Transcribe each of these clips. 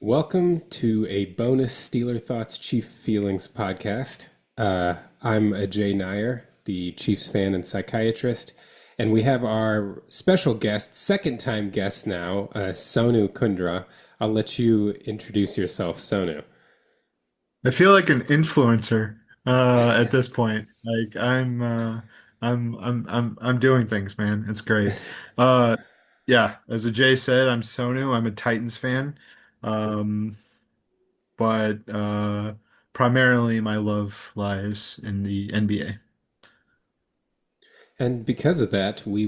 Welcome to a bonus Steeler Thoughts Chief Feelings podcast. I'm Ajay Nair, the Chiefs fan and psychiatrist, and we have our special guest, second time guest now, Sonu Kundra. I'll let you introduce yourself, Sonu. I feel like an influencer at this point. Like I'm doing things, man. It's great. Uh yeah, as Jay said, I'm Sonu. I'm a Titans fan. Um but primarily my love lies in the NBA. And because of that, we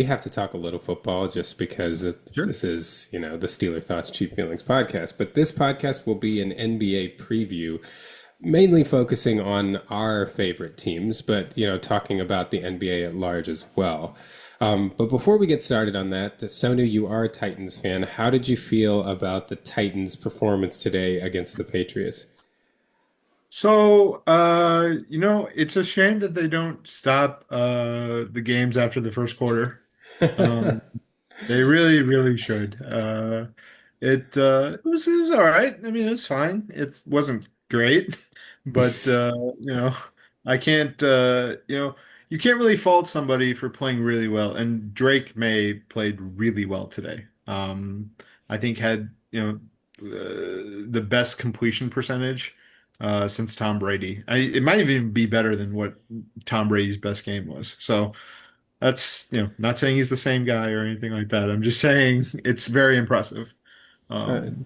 have to talk a little football just because Sure. this is, the Steeler Thoughts Chief Feelings podcast. But this podcast will be an NBA preview, mainly focusing on our favorite teams, but, talking about the NBA at large as well. But before we get started on that, Sonu, you are a Titans fan. How did you feel about the Titans' performance today against the Patriots? It's a shame that they don't stop the games after the first quarter. Um They really, really should. It was all right. I mean, it was fine. It wasn't great, but you know, I can't you can't really fault somebody for playing really well. And Drake May played really well today. I think had, the best completion percentage since Tom Brady. It might even be better than what Tom Brady's best game was. So that's, not saying he's the same guy or anything like that. I'm just saying it's very impressive. Uh, Um,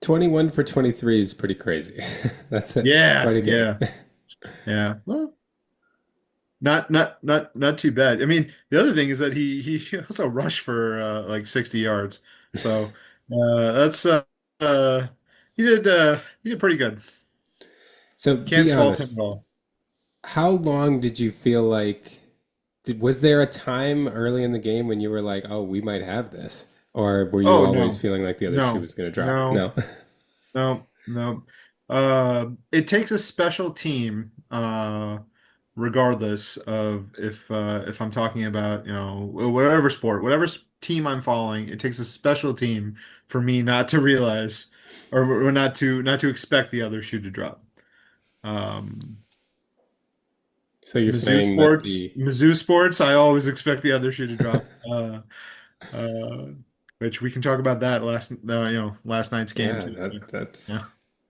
21 for 23 is pretty crazy. That's yeah, quite a game. yeah, yeah. Well, not too bad. I mean, the other thing is that he also rushed for like 60 yards. So that's uh he did pretty good. So Can't be fault him honest, at all. how long did you feel like was there a time early in the game when you were like, "Oh, we might have this," or were you Oh always no. feeling like the other shoe No. was going to drop? No. No. No, no. It takes a special team, regardless of if I'm talking about, whatever sport, whatever team I'm following, it takes a special team for me not to realize or not to expect the other shoe to drop. Um, So you're saying that the Mizzou sports, I always expect the other shoe to drop. Uh, which we can talk about that last night's game yeah, too. that Yeah. that's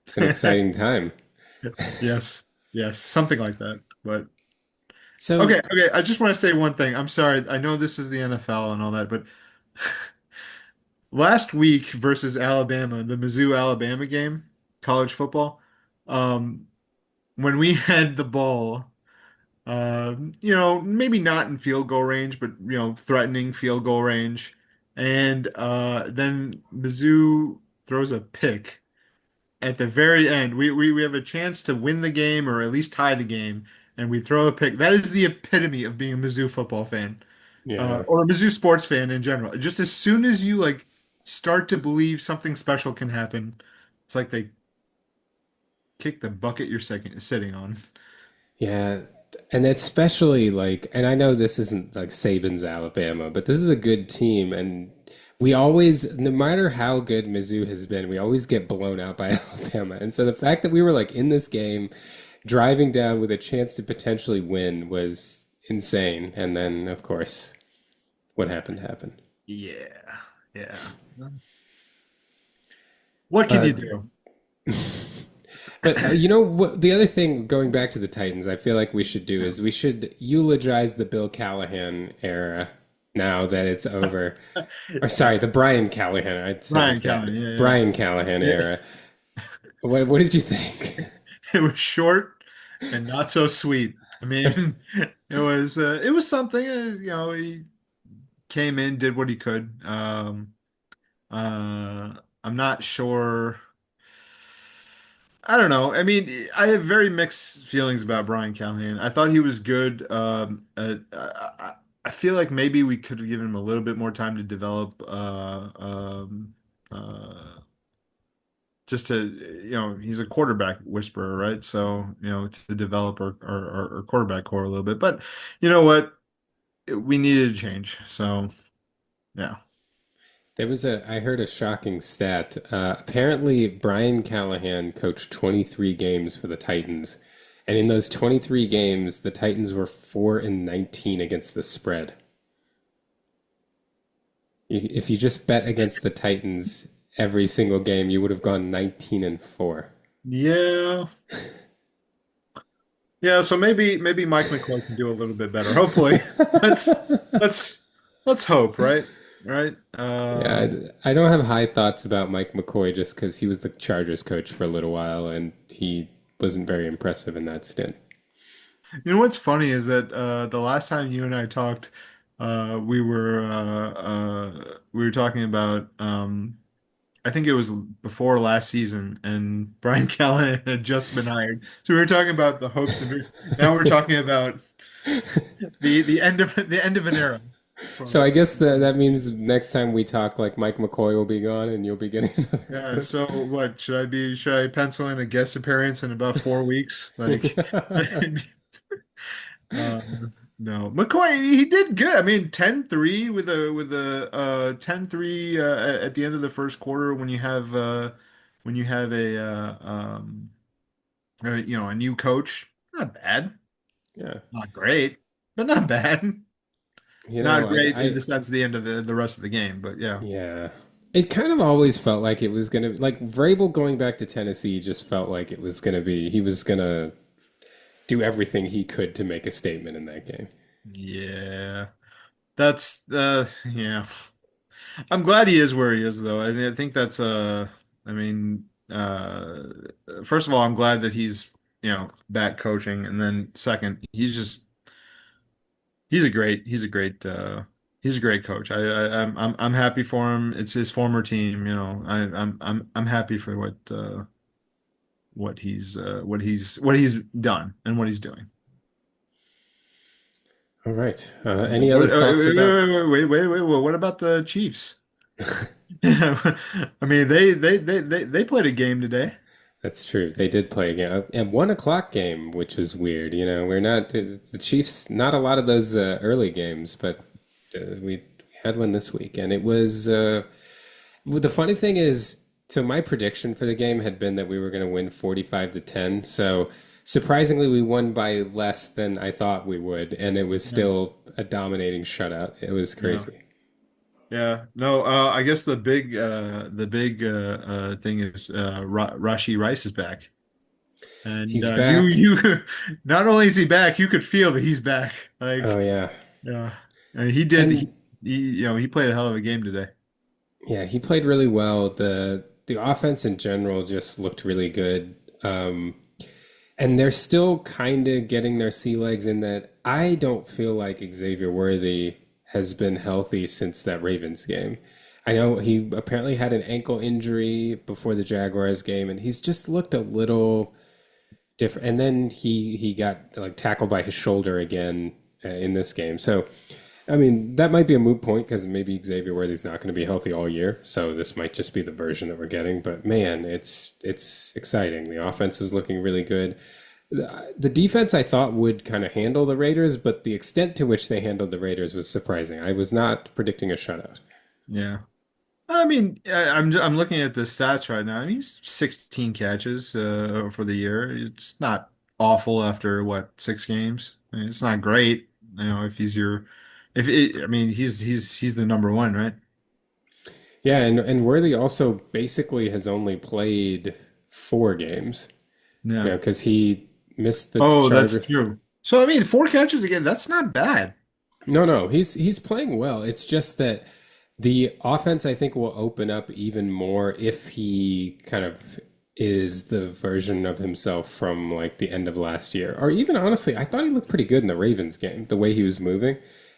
it's an exciting time. Yes, yes, something like that. But okay, So okay. I just want to say one thing. I'm sorry. I know this is the NFL and all that, but last week versus Alabama, the Mizzou Alabama game, college football, um, when we had the ball, maybe not in field goal range, but threatening field goal range, and then Mizzou throws a pick at the very end. We have a chance to win the game or at least tie the game, and we throw a pick. That is the epitome of being a Mizzou football fan, yeah, or a Mizzou sports fan in general. Just as soon as you like start to believe something special can happen, it's like they kick the bucket you're sitting on. yeah, and especially like, and I know this isn't like Saban's Alabama, but this is a good team, and we always, no matter how good Mizzou has been, we always get blown out by Alabama. And so the fact that we were like in this game, driving down with a chance to potentially win was insane. And then, of course, what happened happened. Yeah, yeah. What can Uh, you do? but you know what? The other thing, going back to the Titans, I feel like we should do is we should eulogize the Bill Callahan era now that it's over. Or sorry, the Brian Callahan. I said his Ryan dad. Kelly, yeah, Brian Callahan yeah. era. What did you think? It was short and not so sweet. I mean, it was something. He came in, did what he could. I'm not sure. I don't know. I mean, I have very mixed feelings about Brian Callahan. I thought he was good. I feel like maybe we could have given him a little bit more time to develop. Uh, just to, he's a quarterback whisperer, right? So, to develop our quarterback core a little bit. But you know what? We needed a change. So, yeah. I heard a shocking stat. Apparently, Brian Callahan coached 23 games for the Titans. And in those 23 games, the Titans were 4 and 19 against the spread. If you just bet against the Titans every single game, you would have gone 19 and 4. Yeah. Yeah, so maybe Mike McCoy can do a little bit better. Hopefully. Let's let's let's hope, right? Right? Yeah, I don't have high thoughts about Mike McCoy just because he was the Chargers coach for a little while and he wasn't very impressive in that stint. You know what's funny is that the last time you and I talked, we were talking about I think it was before last season, and Brian Callahan had just been hired. So we were talking about the hopes and now we're talking about the end of an era. So From I guess that means next time we talk, like Mike McCoy will be gone and you'll be getting another yeah. coach. So what should I pencil in a guest appearance in about 4 weeks? Like. No, McCoy, he did good. I mean, 10-3 with a 10-3 at the end of the first quarter when you have a new coach. Not bad. Yeah. Not great, but not bad. You know, Not great in the sense of the end of the rest of the game, but yeah. yeah. It kind of always felt like it was gonna like Vrabel going back to Tennessee just felt like it was gonna be he was gonna do everything he could to make a statement in that game. Yeah. That's yeah. I'm glad he is where he is, though. I think that's I mean, first of all, I'm glad that he's back coaching, and then second, he's a great coach. I'm happy for him. It's his former team, I'm happy for what he's done and what he's doing. All right. Yeah. Any other thoughts about? What about the Chiefs? I mean, they played a game today. That's true. They did play a game, a 1 o'clock game, which was weird. You know, we're not the Chiefs. Not a lot of those early games, but we had one this week, and it was. Well, the funny thing is, so my prediction for the game had been that we were going to win 45-10. So surprisingly, we won by less than I thought we would, and it was Yeah. still a dominating shutout. It was Yeah. crazy. Yeah. No, I guess the big thing is Rashi Rice is back. And He's you back. you not only is he back, you could feel that he's back. Oh Like, yeah, yeah. And he did and he played a hell of a game today. yeah, he played really well. The offense in general just looked really good. And they're still kind of getting their sea legs in that I don't feel like Xavier Worthy has been healthy since that Ravens game. I know he apparently had an ankle injury before the Jaguars game, and he's just looked a little different. And then he got like tackled by his shoulder again in this game. So I mean, that might be a moot point because maybe Xavier Worthy's not going to be healthy all year. So this might just be the version that we're getting. But man, it's exciting. The offense is looking really good. The defense I thought would kind of handle the Raiders, but the extent to which they handled the Raiders was surprising. I was not predicting a shutout. Yeah. I mean, I'm looking at the stats right now. He's 16 catches for the year. It's not awful after what, 6 games. I mean, it's not great, if he's your if it, I mean, he's the number one, right? Yeah, and Worthy also basically has only played 4 games. You Yeah. know, because he missed the Oh, that's Chargers. true. So I mean, 4 catches again, that's not bad. No, no, he's playing well. It's just that the offense I think will open up even more if he kind of is the version of himself from like the end of last year. Or even honestly, I thought he looked pretty good in the Ravens game, the way he was moving.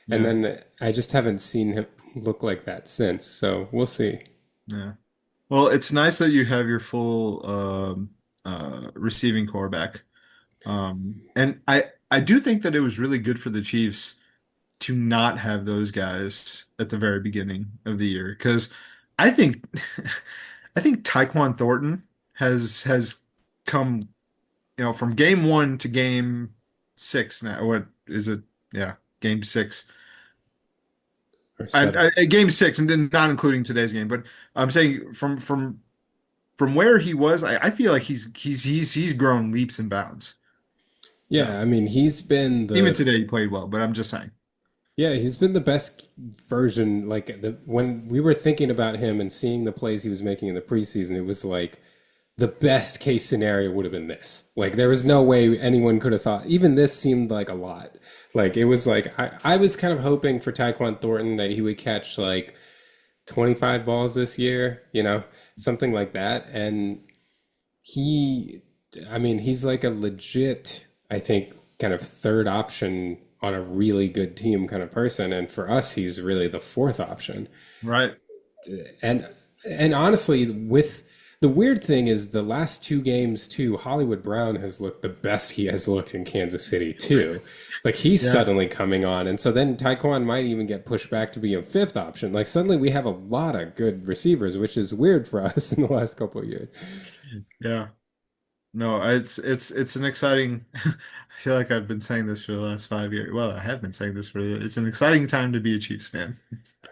And Yeah. then I just haven't seen him look like that since. So we'll see. Yeah. Well, it's nice that you have your full receiving core back. And I do think that it was really good for the Chiefs to not have those guys at the very beginning of the year because I think I think Tyquan Thornton has come, from game one to game six now. What is it? Yeah, game six. or 7. Game six, and then not including today's game. But I'm saying from where he was, I feel like he's grown leaps and bounds. Yeah. Yeah, I mean, he's been Even the today he played well, but I'm just saying. yeah, he's been the best version. Like the when we were thinking about him and seeing the plays he was making in the preseason, it was like the best case scenario would have been this. Like there was no way anyone could have thought. Even this seemed like a lot. Like it was like I was kind of hoping for Tyquan Thornton that he would catch like 25 balls this year, something like that. And he, I mean, he's like a legit, I think, kind of third option on a really good team kind of person. And for us, he's really the fourth option. Right. And honestly, with the weird thing is the last two games too, Hollywood Brown has looked the best he has looked in Kansas City too. Like he's Yeah. suddenly coming on, and so then Taekwon might even get pushed back to be a fifth option. Like suddenly we have a lot of good receivers, which is weird for us in the last couple of years. Yeah. No, it's an exciting. I feel like I've been saying this for the last 5 years. Well, I have been saying this for. It's an exciting time to be a Chiefs fan.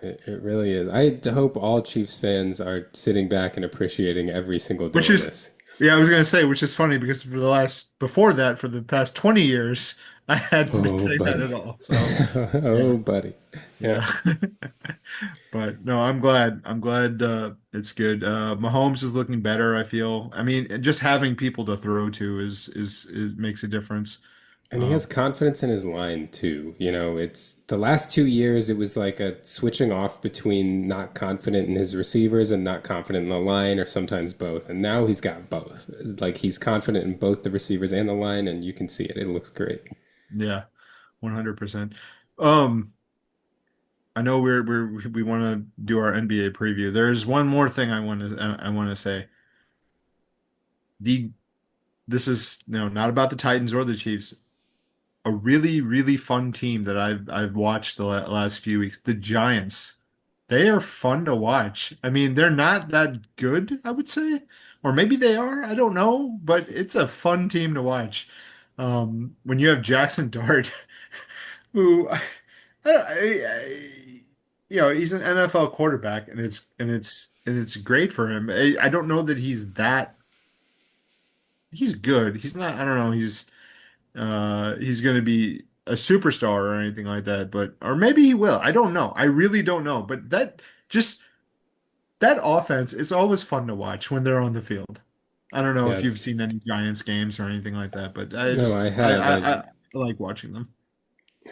It really is. I hope all Chiefs fans are sitting back and appreciating every single day Which of is, this. yeah, I was gonna say, which is funny because before that, for the past 20 years, I hadn't been Oh, saying that buddy. at all. So Oh, yeah, buddy. Yeah. yeah. But no, I'm glad. I'm glad it's good. Mahomes is looking better, I feel. I mean, just having people to throw to is makes a difference. And he Uh, has confidence in his line too. It's the last 2 years, it was like a switching off between not confident in his receivers and not confident in the line, or sometimes both. And now he's got both. Like he's confident in both the receivers and the line, and you can see it. It looks great. yeah, 100%. Um, I know we want to do our NBA preview. There's one more thing I want to say. The This is not about the Titans or the Chiefs. A really really fun team that I've watched the last few weeks. The Giants. They are fun to watch. I mean, they're not that good, I would say, or maybe they are. I don't know, but it's a fun team to watch. When you have Jackson Dart, who he's an NFL quarterback, and it's great for him. I don't know that he's good. He's not. I don't know. He's going to be a superstar or anything like that, but or maybe he will. I don't know. I really don't know. But just that offense, it's always fun to watch when they're on the field. I don't know if Yeah. you've seen any Giants games or anything like that, but I No, I just have. I like watching them.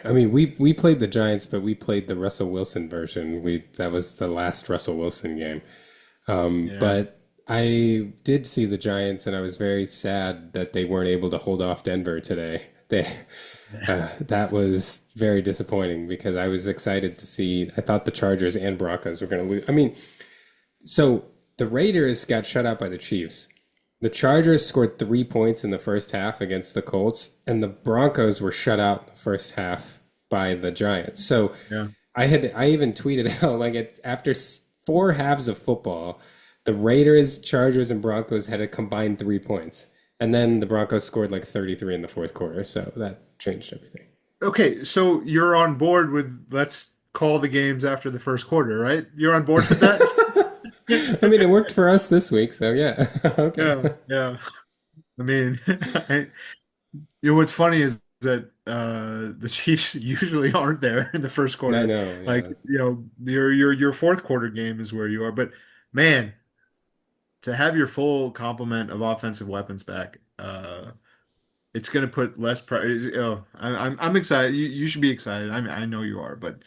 I mean, we played the Giants, but we played the Russell Wilson version. We That was the last Russell Wilson game. Yeah. But I did see the Giants, and I was very sad that they weren't able to hold off Denver today. That was very disappointing because I was excited to see. I thought the Chargers and Broncos were going to lose. I mean, so the Raiders got shut out by the Chiefs. The Chargers scored 3 points in the first half against the Colts, and the Broncos were shut out in the first half by the Giants. So Yeah. I even tweeted out like after 4 halves of football, the Raiders, Chargers, and Broncos had a combined 3 points, and then the Broncos scored like 33 in the fourth quarter. So that changed everything. Okay, so you're on board with let's call the games after the first quarter, right? You're on board with that? I mean, it worked for us this week, so yeah. Okay. Yeah, yeah. I mean, what's funny is that the Chiefs usually aren't there in the first I quarter. know, Like, yeah. your fourth quarter game is where you are. But man, to have your full complement of offensive weapons back, it's going to put less pressure. I'm excited. You should be excited. I know you are, but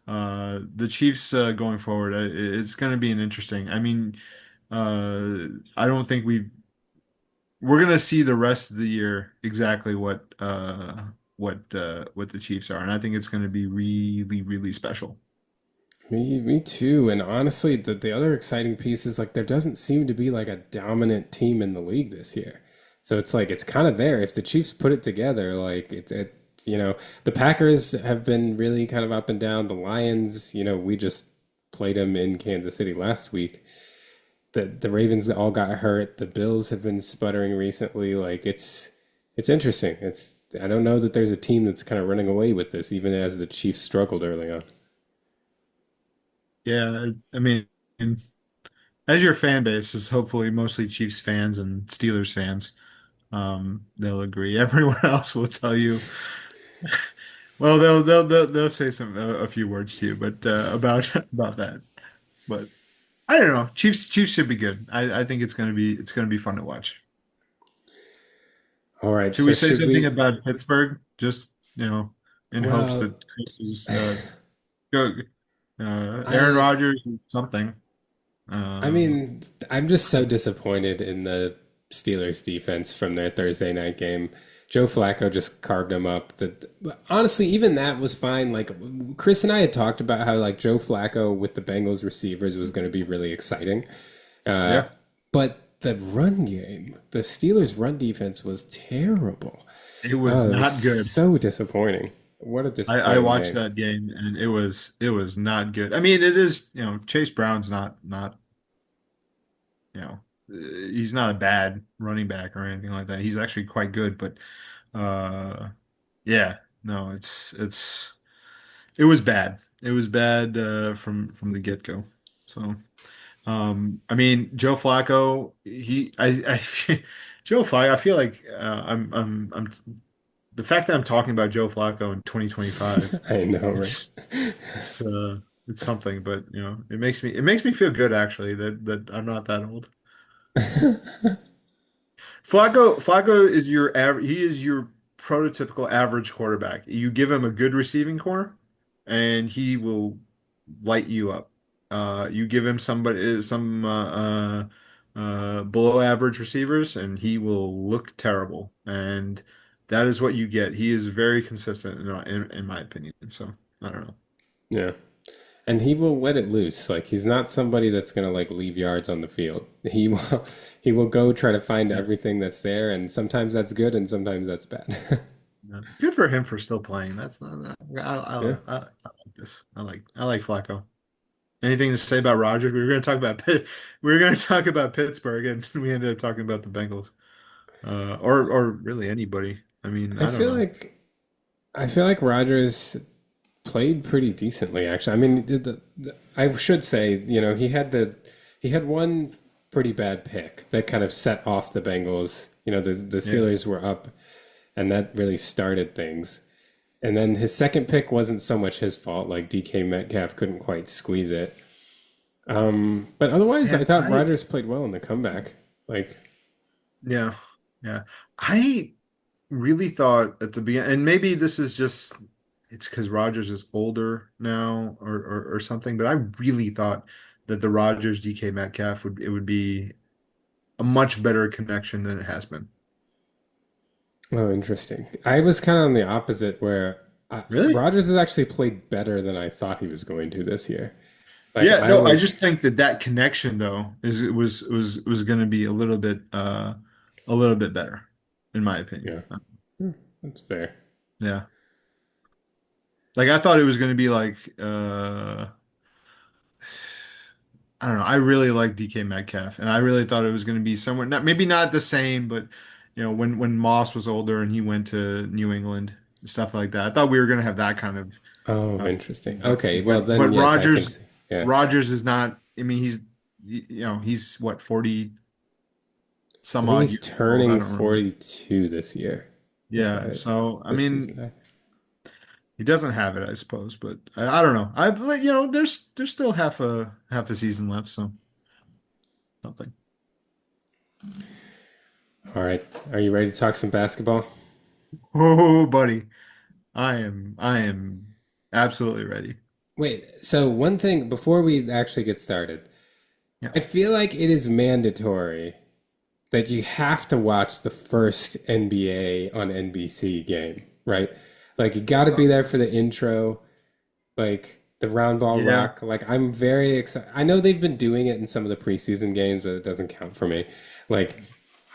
the Chiefs going forward, it's going to be an interesting. I mean, I don't think we're going to see the rest of the year exactly what the Chiefs are, and I think it's going to be really really special. Me too. And honestly, the other exciting piece is like there doesn't seem to be like a dominant team in the league this year. So it's like it's kind of there. If the Chiefs put it together, like the Packers have been really kind of up and down. The Lions, we just played them in Kansas City last week. The Ravens all got hurt. The Bills have been sputtering recently. Like it's interesting. I don't know that there's a team that's kind of running away with this, even as the Chiefs struggled early on. Yeah, I mean, as your fan base is hopefully mostly Chiefs fans and Steelers fans, they'll agree. Everyone else will tell you. Well, they'll say a few words to you, but about that. But I don't know. Chiefs should be good. I think it's gonna be fun to watch. All right, Should so we say should something we? about Pittsburgh? Just in hopes Well, that Chris is go- Aaron I Rodgers or something. I Uh, mean, I'm just so disappointed in the Steelers defense from their Thursday night game. Joe Flacco just carved them up. Honestly, even that was fine. Like Chris and I had talked about how like Joe Flacco with the Bengals receivers was going to be really exciting. Uh, yeah, but the run game, the Steelers' run defense was terrible. it was Oh, it was not good. so disappointing. What a I disappointing watched game. that game and it was not good. I mean, it is, Chase Brown's not, he's not a bad running back or anything like that. He's actually quite good, but uh yeah, no, it was bad. It was bad from the get-go. So, I mean, Joe Flacco, Joe Flacco, I feel like I'm the fact that I'm talking about Joe Flacco in 2025, I know, right? it's it's uh it's something, but it makes me feel good actually that I'm not that old. Flacco is your average. He is your prototypical average quarterback. You give him a good receiving core, and he will light you up. You give him some below average receivers, and he will look terrible. And that is what you get. He is very consistent in my opinion. So I don't know. Yeah. And he will let it loose. Like he's not somebody that's gonna like leave yards on the field. He will he will go try to find Yeah. everything that's there, and sometimes that's good and sometimes that's bad. Yeah. Good for him for still playing. That's not. Yeah. I like this. I like Flacco. Anything to say about Rodgers? We were going to talk about we were going to talk about Pittsburgh, and we ended up talking about the Bengals, or really anybody. I mean, I I don't feel know. like I feel like Rodgers played pretty decently actually. I mean, I should say, he had one pretty bad pick that kind of set off the Bengals. The Yeah, Steelers were up and that really started things. And then his second pick wasn't so much his fault. Like DK Metcalf couldn't quite squeeze it. But otherwise, I man, thought Rodgers played well in the comeback. Like, yeah, yeah. I really thought at the beginning, and maybe this is just it's because Rodgers is older now, or something. But I really thought that the Rodgers DK Metcalf would be a much better connection than it has been. oh, interesting. I was kind of on the opposite where Really? Rodgers has actually played better than I thought he was going to this year. Like, Yeah, I no, I was, just think that connection though is it was going to be a little bit better in my opinion. yeah, hmm, that's fair. Yeah. Like I thought it was going to be like I don't know. I really like DK Metcalf and I really thought it was going to be somewhere not maybe not the same but when Moss was older and he went to New England and stuff like that. I thought we were going to have that kind of Oh, uh, interesting. Okay, connection. well But then, yes, I can. Rodgers See. Yeah, Rodgers is not I mean he's what 40 I some think odd he's years old. I turning don't remember. 42 this year. Yeah, Uh, so I this mean, season. he doesn't have it, I suppose, but I don't know. There's still half a season left, so something. All right, are you ready to talk some basketball? Oh, buddy, I am absolutely ready. Wait, so one thing before we actually get started, Yeah. I feel like it is mandatory that you have to watch the first NBA on NBC game, right? Like you got to Uh, be there for the intro, like the round ball yeah. rock. Like I'm very excited. I know they've been doing it in some of the preseason games, but it doesn't count for me. Like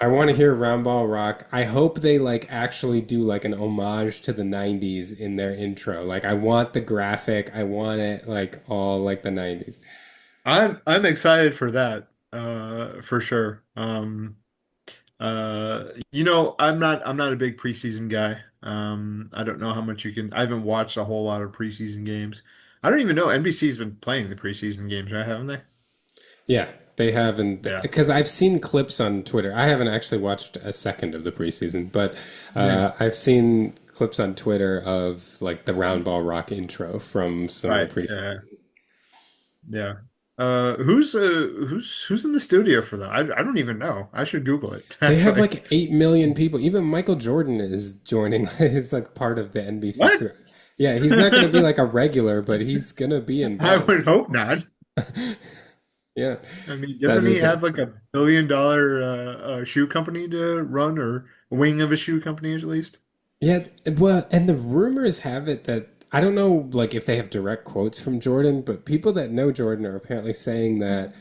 I want to hear round ball rock. I hope they like actually do like an homage to the 90s in their intro. Like I want the graphic. I want it like all like the 90s. I'm excited for that, for sure. I'm not a big preseason guy. I don't know how much I haven't watched a whole lot of preseason games. I don't even know. NBC's been playing the preseason games, right? Haven't they? Yeah, they haven't, Yeah. because I've seen clips on Twitter. I haven't actually watched a second of the preseason, but Yeah. I've seen clips on Twitter of like the Round Ball Rock intro from some of the Right. preseason. Yeah. Yeah. Who's in the studio for that? I don't even know. I should Google it, They have actually. like 8 million people. Even Michael Jordan is joining, is like part of the NBC What? crew. Yeah, he's not going to be like a regular, but he's going to be I involved. would hope not. Yeah. I mean, So that'd doesn't be he good. have like $1 billion shoe company to run, or a wing of a shoe company at least? Yeah, well, and the rumors have it that I don't know like if they have direct quotes from Jordan, but people that know Jordan are apparently saying that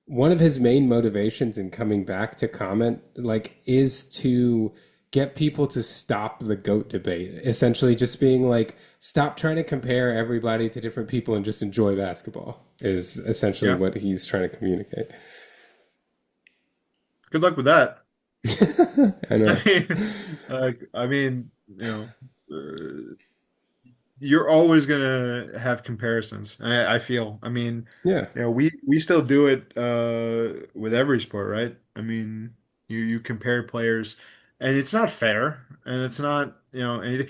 one of his main motivations in coming back to comment like is to get people to stop the GOAT debate. Essentially just being like stop trying to compare everybody to different people and just enjoy basketball is essentially Yeah. what he's trying to communicate. Good luck with that. I know. I mean, you're always gonna have comparisons. I feel. I mean, Yeah. we still do it with every sport, right? I mean, you compare players, and it's not fair, and it's not anything.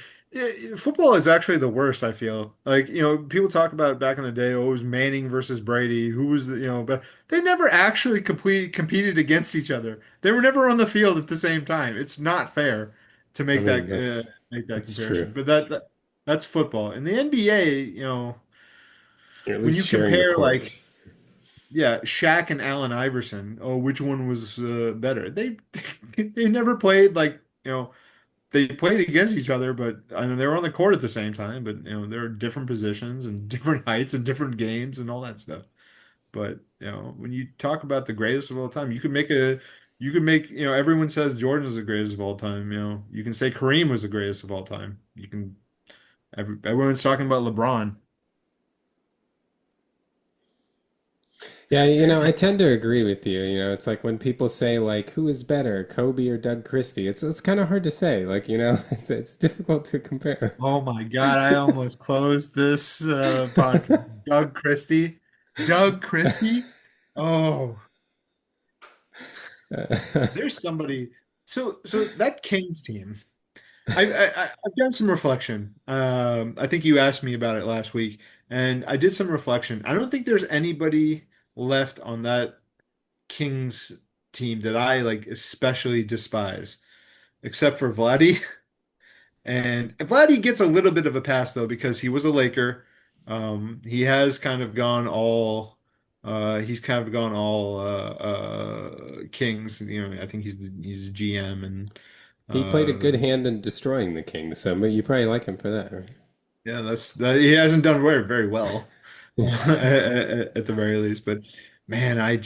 Football is actually the worst, I feel. Like, people talk about back in the day, oh, it was Manning versus Brady, who was but they never actually competed against each other. They were never on the field at the same time. It's not fair to I make mean, that that's true. comparison. But that's football. In the NBA, You're at when least you sharing the compare court. like, yeah, Shaq and Allen Iverson, oh, which one was better? They never played like, they played against each other, but I mean they were on the court at the same time, but there are different positions and different heights and different games and all that stuff. But when you talk about the greatest of all time, you could make, everyone says Jordan is the greatest of all time. You can say Kareem was the greatest of all time. Everyone's talking about LeBron. Yeah, I tend to agree with you. It's like when people say like who is better, Kobe or Doug Christie. It's kind of hard to say. Like, it's difficult to compare. Oh my God, I almost closed this podcast. Doug Christie. Doug Christie? Oh, there's somebody. So that Kings team. I've done some reflection. I think you asked me about it last week, and I did some reflection. I don't think there's anybody left on that Kings team that I like especially despise, except for Vladdy. And Vladdy gets a little bit of a pass though because he was a Laker. He has kind of gone all. He's kind of gone all Kings. I think he's a GM and. He played a good Uh, hand in destroying the Kings, so you probably like him for that, right? Yeah, he hasn't done very well Yeah. at the very least. But man, I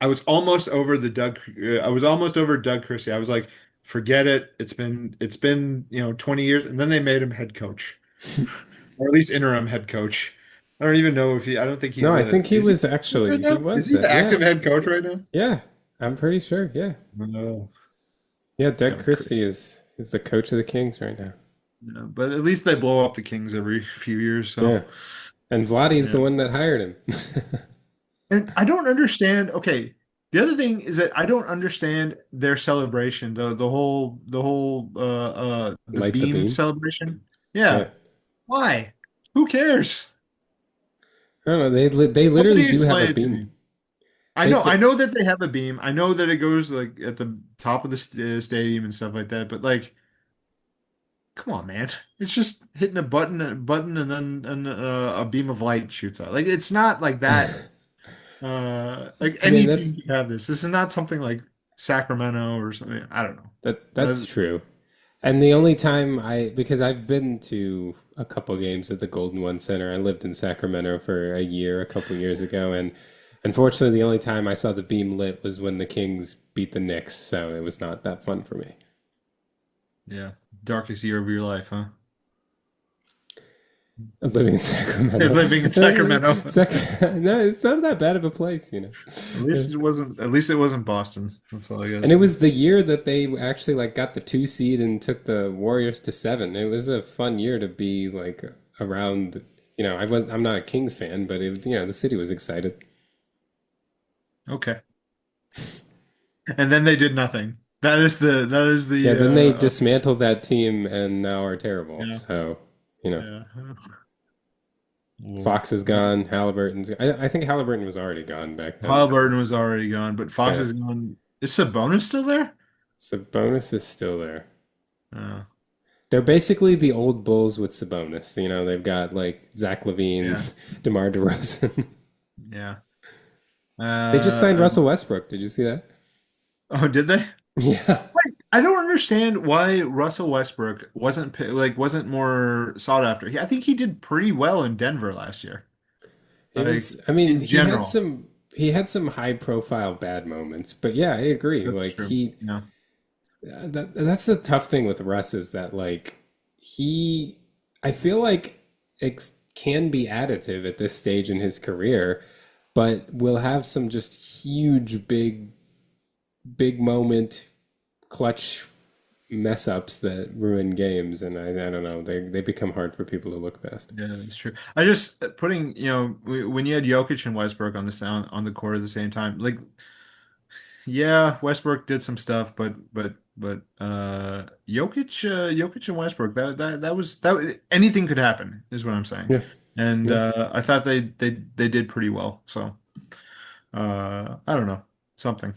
was almost over I was almost over Doug Christie. I was like, forget it. It's been 20 years, and then they made him head coach, or at least interim head coach. I don't even know if I don't think No, he's I think he is he was right actually he now? Is was he the that. active Yeah. head coach right now? Yeah. I'm pretty sure. Yeah. No, Yeah, Doug Doug Christie. Christie is the coach of the Kings right now. Yeah, but at least they blow up the Kings every few years. So Yeah. And Vladdy's yeah. the one that hired him. And I don't understand. Okay, the other thing is that I don't understand their celebration, the Light the beam beam. celebration. Yeah. Yeah, why? Who cares? I don't know. They literally Somebody do have a explain it to beam. me. I They, know, they I know that they have a beam. I know that it goes like at the top of the stadium and stuff like that. But like, come on, man! It's just hitting a button, and then a beam of light shoots out. Like it's not like that. Like I mean any that's team can have this. This is not something like Sacramento or something. I don't know. that's true. And the only time because I've been to a couple games at the Golden One Center. I lived in Sacramento for a year, a couple years ago, and unfortunately, the only time I saw the beam lit was when the Kings beat the Knicks. So it was not that fun for me. Yeah, darkest year of your life, huh? Of living in Sacramento. Living in Sacramento. No, it's not that bad of a place. At least it wasn't. At least it wasn't Boston. That's all I gotta And it say. was the year that they actually like got the 2 seed and took the Warriors to 7. It was a fun year to be like around. I'm not a Kings fan, but the city was excited. Okay. And then they did nothing. That is the Yeah, then they dismantled that team and now are terrible. yeah, So, yeah. Well, Fox is gone. Halliburton's. I think Halliburton was already gone back then. Halliburton was already gone, but Fox Yeah, is gone. Is Sabonis still there? Sabonis is still there. Uh, They're basically the old Bulls with Sabonis. They've got like Zach LaVine, yeah, DeMar DeRozan. yeah. They just signed Uh, Russell Westbrook. Did you see that? oh, did they? Yeah. I don't understand why Russell Westbrook wasn't more sought after. I think he did pretty well in Denver last year, It like was, I mean, in general. he had some high profile bad moments, but yeah, I agree. That's Like true. Yeah, that's the tough thing with Russ is that like he, I feel like it can be additive at this stage in his career, but will have some just huge, big moment, clutch mess ups that ruin games, and I don't know, they become hard for people to look past. yeah, that's true. I just putting, when you had Jokic and Westbrook on the court at the same time, like, yeah, Westbrook did some stuff, but Jokic and Westbrook, anything could happen, is what I'm saying. Yeah, And yeah. I thought they did pretty well. So I don't know, something.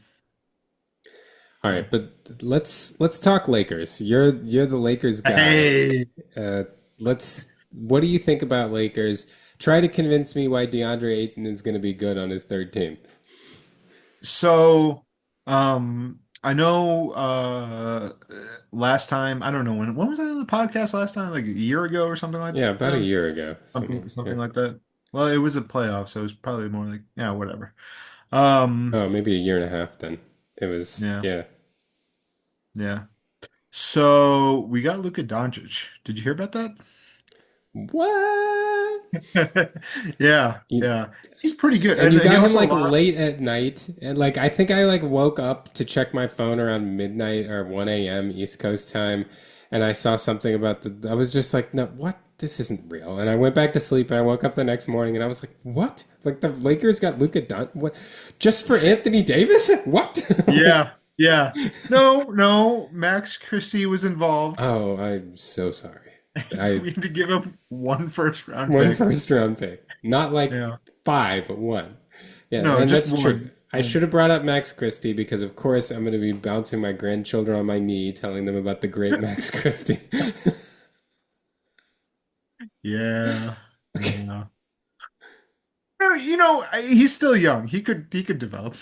All Yeah. right, but let's talk Lakers. You're the Lakers guy. Hey. Uh, let's. What do you think about Lakers? Try to convince me why DeAndre Ayton is going to be good on his third team. So, I know last time, I don't know when was I on the podcast last time? Like a year ago or something like Yeah, about a that? year ago. Something Yeah. something like that. Well, it was a playoff, so it was probably more like, yeah, whatever. Um, Oh, maybe a year and a half then. It was, yeah, yeah. yeah. So we got Luka Doncic. Did you hear about that? What? Yeah, You, yeah. He's pretty good. and And you he got him also like lost. late at night, and like I think I like woke up to check my phone around midnight or 1 a.m. East Coast time, and I saw something about I was just like, no, what? This isn't real. And I went back to sleep, and I woke up the next morning, and I was like, what? Like the Lakers got Luka Don? What? Just for Anthony Davis? What? Yeah, yeah. No, no, Max Christie was involved. Oh, I'm so sorry. I We had to give up one first round One pick. first round pick, not like Yeah. five, but one. Yeah, No, and just that's true. one. I should have brought up Max Christie because, of course, I'm going to be bouncing my grandchildren on my knee, telling them about the great Max Christie. Yeah. Okay, Yeah. He's still young. He could develop.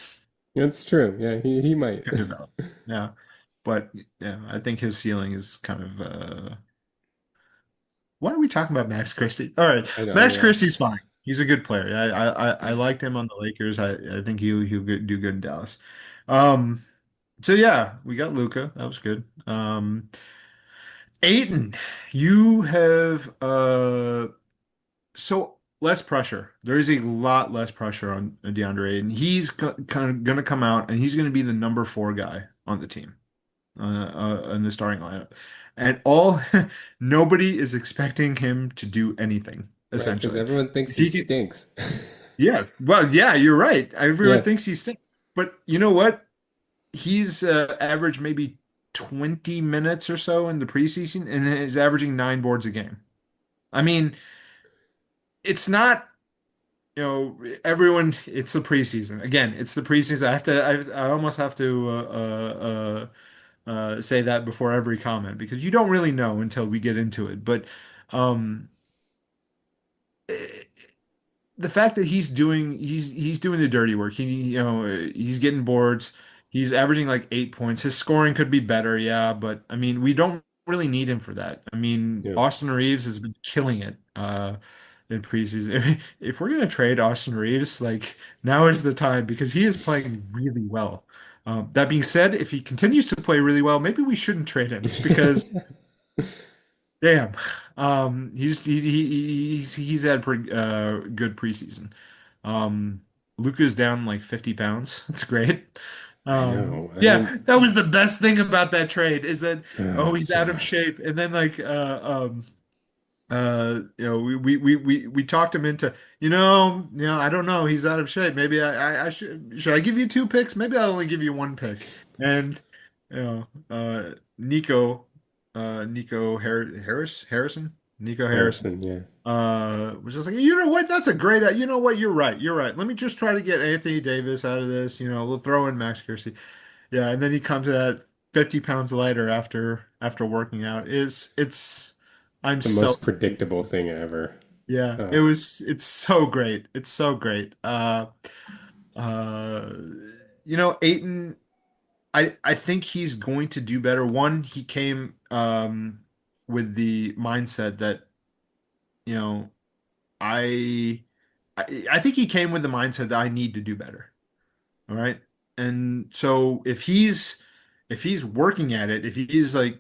that's true. Yeah, he might. Could develop. Yeah. But yeah, I think his ceiling is kind of why are we talking about Max Christie? All right. I know. Max Yeah. Christie's fine. He's a good player. I liked him on the Lakers. I think he'll do good in Dallas. Um so yeah, we got Luca. That was good. Aiton, you have so less pressure. There is a lot less pressure on DeAndre Ayton. He's kind of going to come out and he's going to be the number four guy on the team, in the starting lineup. And nobody is expecting him to do anything, Right, because essentially. everyone thinks If he he can, stinks. yeah, well, yeah, you're right. Everyone Yeah, thinks he's stinks. But you know what? He's averaged maybe 20 minutes or so in the preseason and is averaging 9 boards a game. I mean, it's not everyone, it's the preseason. Again, it's the preseason. I almost have to say that before every comment because you don't really know until we get into it. But um, the fact that he's doing the dirty work. He's getting boards. He's averaging like 8 points. His scoring could be better, yeah, but I mean, we don't really need him for that. I mean, yeah. Austin Reeves has been killing it in preseason. If we're gonna trade Austin Reeves, like now is the time because he is playing really well. That being said, if he continues to play really well, maybe we shouldn't trade him because damn. He's had pretty good preseason. Luka's down like 50 pounds. That's great. I know. I Yeah, mean, that was the best thing about that trade is that oh he's out of God. shape and then like we talked him into, I don't know, he's out of shape. Maybe I should I give you two picks? Maybe I'll only give you one pick. And Nico Harrison, Nico Harrison, Harrison, yeah. was just like, you know what? That's a great, you know what? You're right. You're right. Let me just try to get Anthony Davis out of this. We'll throw in Max Kersey. Yeah, and then he comes at 50 pounds lighter after working out. I'm The so most predictable thing ever. yeah, Uh, it's so great. It's so great. Uh Aiton, I think he's going to do better. One, he came with the mindset that, you know, I I think he came with the mindset that I need to do better. All right. And so if he's working at it, if he's like,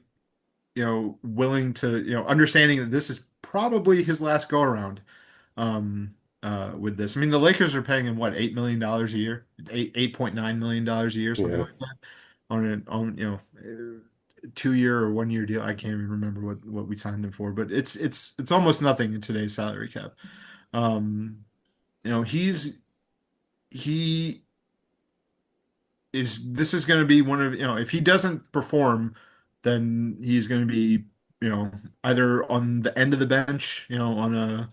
willing to, understanding that this is probably his last go around with this. I mean, the Lakers are paying him what, $8 million a year, 8.9 million a year, something yeah. like that, on 2 year or 1 year deal. I can't even remember what we signed him for, but it's almost nothing in today's salary cap. Um, he is this is going to be one of, if he doesn't perform, then he's going to be, either on the end of the bench, on a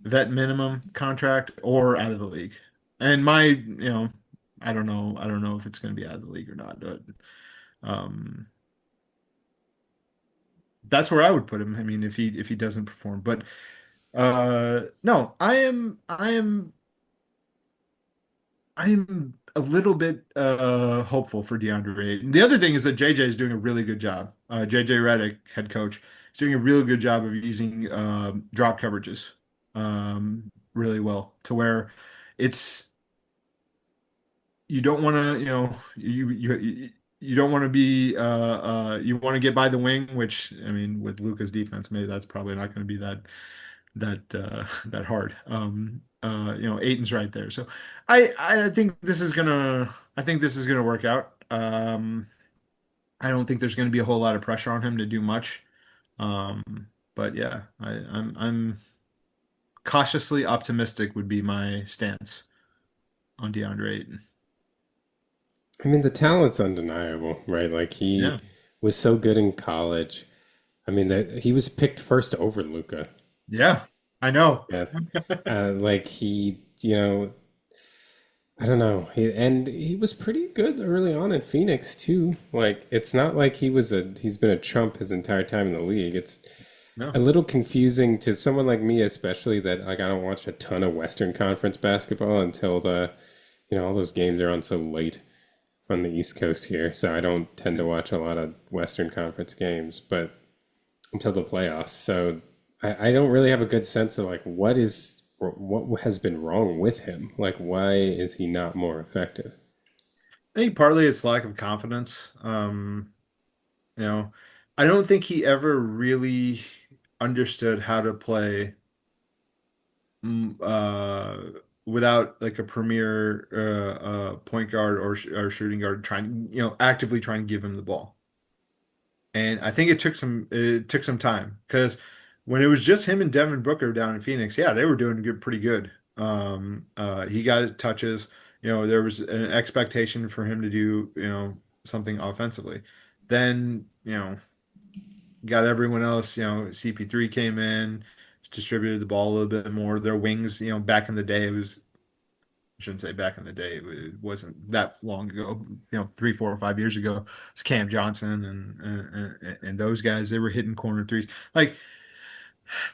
vet minimum contract, or out of the league. And I don't know if it's going to be out of the league or not, but um that's where I would put him. I mean, if he doesn't perform. But no, I'm a little bit hopeful for DeAndre Ayton. The other thing is that JJ is doing a really good job. JJ Redick, head coach, is doing a really good job of using drop coverages really well, to where it's you don't want to, you don't want to be you want to get by the wing, which, I mean, with Luca's defense, maybe that's probably not going to be that hard. Aiton's right there. So I think this is gonna work out. I don't think there's gonna be a whole lot of pressure on him to do much. But yeah, I'm cautiously optimistic would be my stance on DeAndre Ayton. I mean, the talent's undeniable, right? Like he Yeah. was so good in college. I mean, that he was picked first over Luca. Yeah, I know. Yeah. Like I don't know. And he was pretty good early on in Phoenix too. Like it's not like he's been a chump his entire time in the league. It's No. a little confusing to someone like me, especially that like I don't watch a ton of Western Conference basketball until all those games are on so late from the East Coast here. So I don't tend to watch a lot of Western Conference games, but until the playoffs. So I don't really have a good sense of like what has been wrong with him. Like why is he not more effective? I think partly it's lack of confidence. You know, I don't think he ever really understood how to play mm, without like a premier point guard or shooting guard trying, actively trying to give him the ball. And I think it took some time, because when it was just him and Devin Booker down in Phoenix, yeah, they were doing good, pretty good. He got his touches. There was an expectation for him to do, something offensively. Then, got everyone else, CP3 came in, distributed the ball a little bit more. Their wings, back in the day, I shouldn't say back in the day, it wasn't that long ago, 3, 4, or 5 years ago. It's Cam Johnson and those guys. They were hitting corner threes. Like,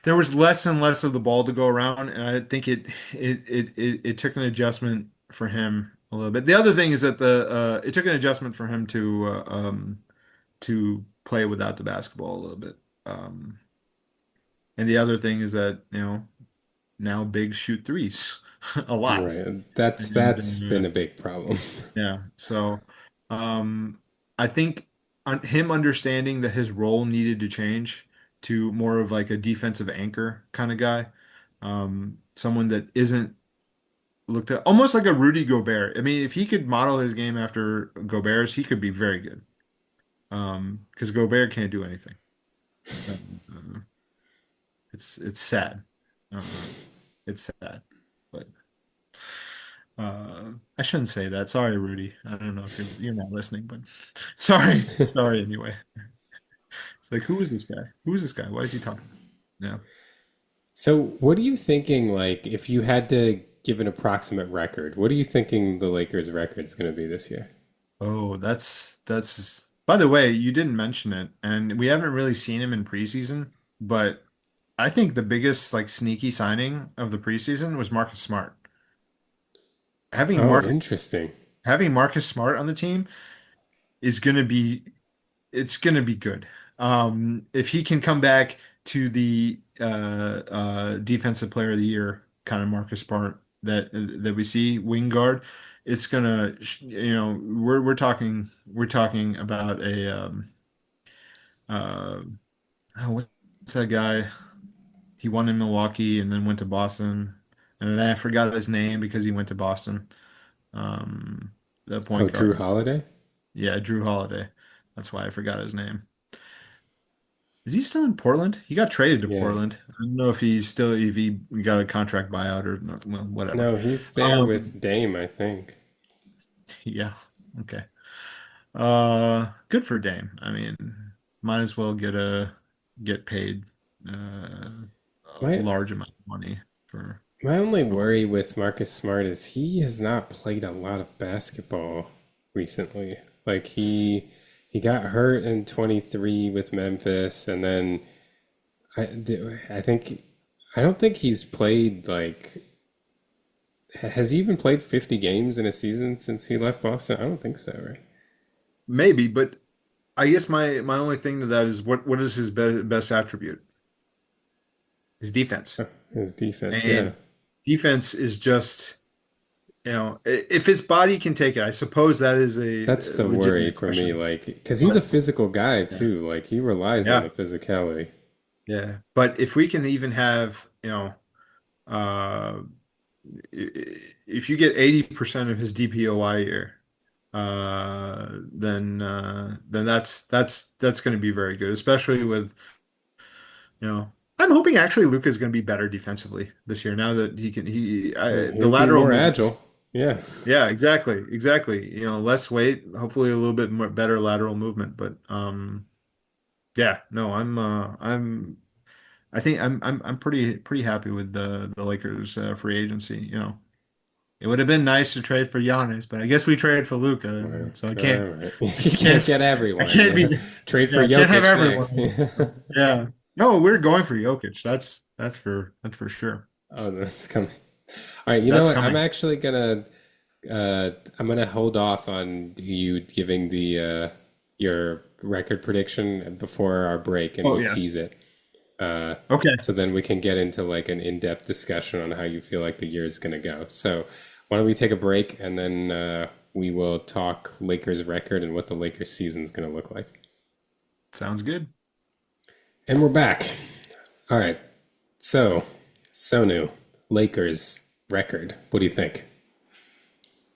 there was less and less of the ball to go around, and I think it took an adjustment for him a little bit. The other thing is that the it took an adjustment for him to play without the basketball a little bit. And the other thing is that, now bigs shoot threes a lot. Right. That's And been a big problem. yeah, so I think him understanding that his role needed to change to more of like a defensive anchor kind of guy, someone that isn't looked at almost like a Rudy Gobert. I mean, if he could model his game after Gobert's, he could be very good. Because Gobert can't do anything. It's sad. Uh, it's sad. But I shouldn't say that. Sorry, Rudy. I don't know if you're not listening, but sorry. Sorry anyway. It's like, who is this guy? Who is this guy? Why is he talking? Yeah. So, what are you thinking, like, if you had to give an approximate record, what are you thinking the Lakers' record is going to be this year? Oh, that's by the way, you didn't mention it, and we haven't really seen him in preseason, but I think the biggest like sneaky signing of the preseason was Marcus Smart. Having Oh, Mark interesting. having Marcus Smart on the team is gonna be it's gonna be good. If he can come back to the defensive player of the year kind of Marcus Smart that we see wing guard, it's gonna we're talking about a uh, oh, what's that guy? He won in Milwaukee and then went to Boston, and then I forgot his name because he went to Boston. Um, the Oh, point Drew guard, Holiday? yeah, Drew Holiday. That's why I forgot his name. Is he still in Portland? He got traded to Yeah. Portland. I don't know if he got a contract buyout or well, whatever. No, he's there Um, with Dame, I think. yeah, okay. Good for Dame. I mean, might as well get paid a My large amount of money for. my only for worry with Marcus Smart is he has not played a lot of basketball recently. Like he got hurt in 23 with Memphis, and then I think I don't think he's played like has he even played 50 games in a season since he left Boston? I don't think so, right? Maybe, but I guess my only thing to that is what is his best attribute? His defense. His defense, yeah. And defense is just, if his body can take it, I suppose that is That's a the worry legitimate for me, question. like, because he's a But physical guy yeah, too. Like, he relies on yeah, the physicality. yeah. But if we can even have, uh, if you get 80% of his DPOI year, then that's going to be very good, especially with, I'm hoping actually Luka's going to be better defensively this year now that the He'll be lateral more movements. agile. Yeah. Yeah, exactly, exactly. Less weight, hopefully a little bit more better lateral movement. But yeah, no, I think I'm pretty happy with the Lakers free agency. It would have been nice to trade for Giannis, but I guess we traded for Luca, All and so right. You I can't can't, get I everyone. can't Yeah. be, Trade for yeah, I can't have Jokic next. everyone. Yeah, no, we're going for Jokic. That's for sure. Oh, that's coming. All right. You know That's what? coming. I'm gonna hold off on you giving the your record prediction before our break, and Oh we'll yes. tease it. Uh, Okay. so then we can get into like an in-depth discussion on how you feel like the year is gonna go. So why don't we take a break, and then we will talk Lakers record and what the Lakers season is gonna look like. Sounds good. And we're back. All right. So, Sonu, Lakers record. What do you think?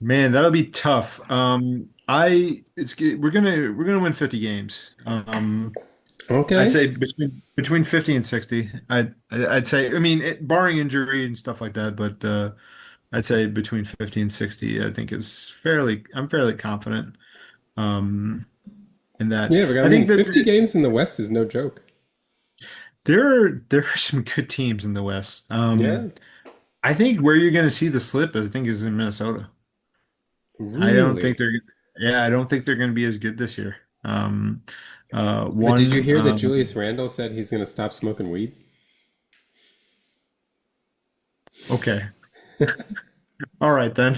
Man, that'll be tough. We're gonna win 50 games. I'd Okay. say between 50 and 60. I'd say, I mean, barring injury and stuff like that, but I'd say between 50 and 60, I think I'm fairly confident in that. Yeah, but I I mean, think that 50 games in the West is no joke. there are some good teams in the West. Yeah. I think where you're going to see the slip, I think, is in Minnesota. I don't think Really? they're, yeah, I don't think they're going to be as good this year. But did you One, hear that Julius Randle said he's going to stop smoking weed? okay. All right then.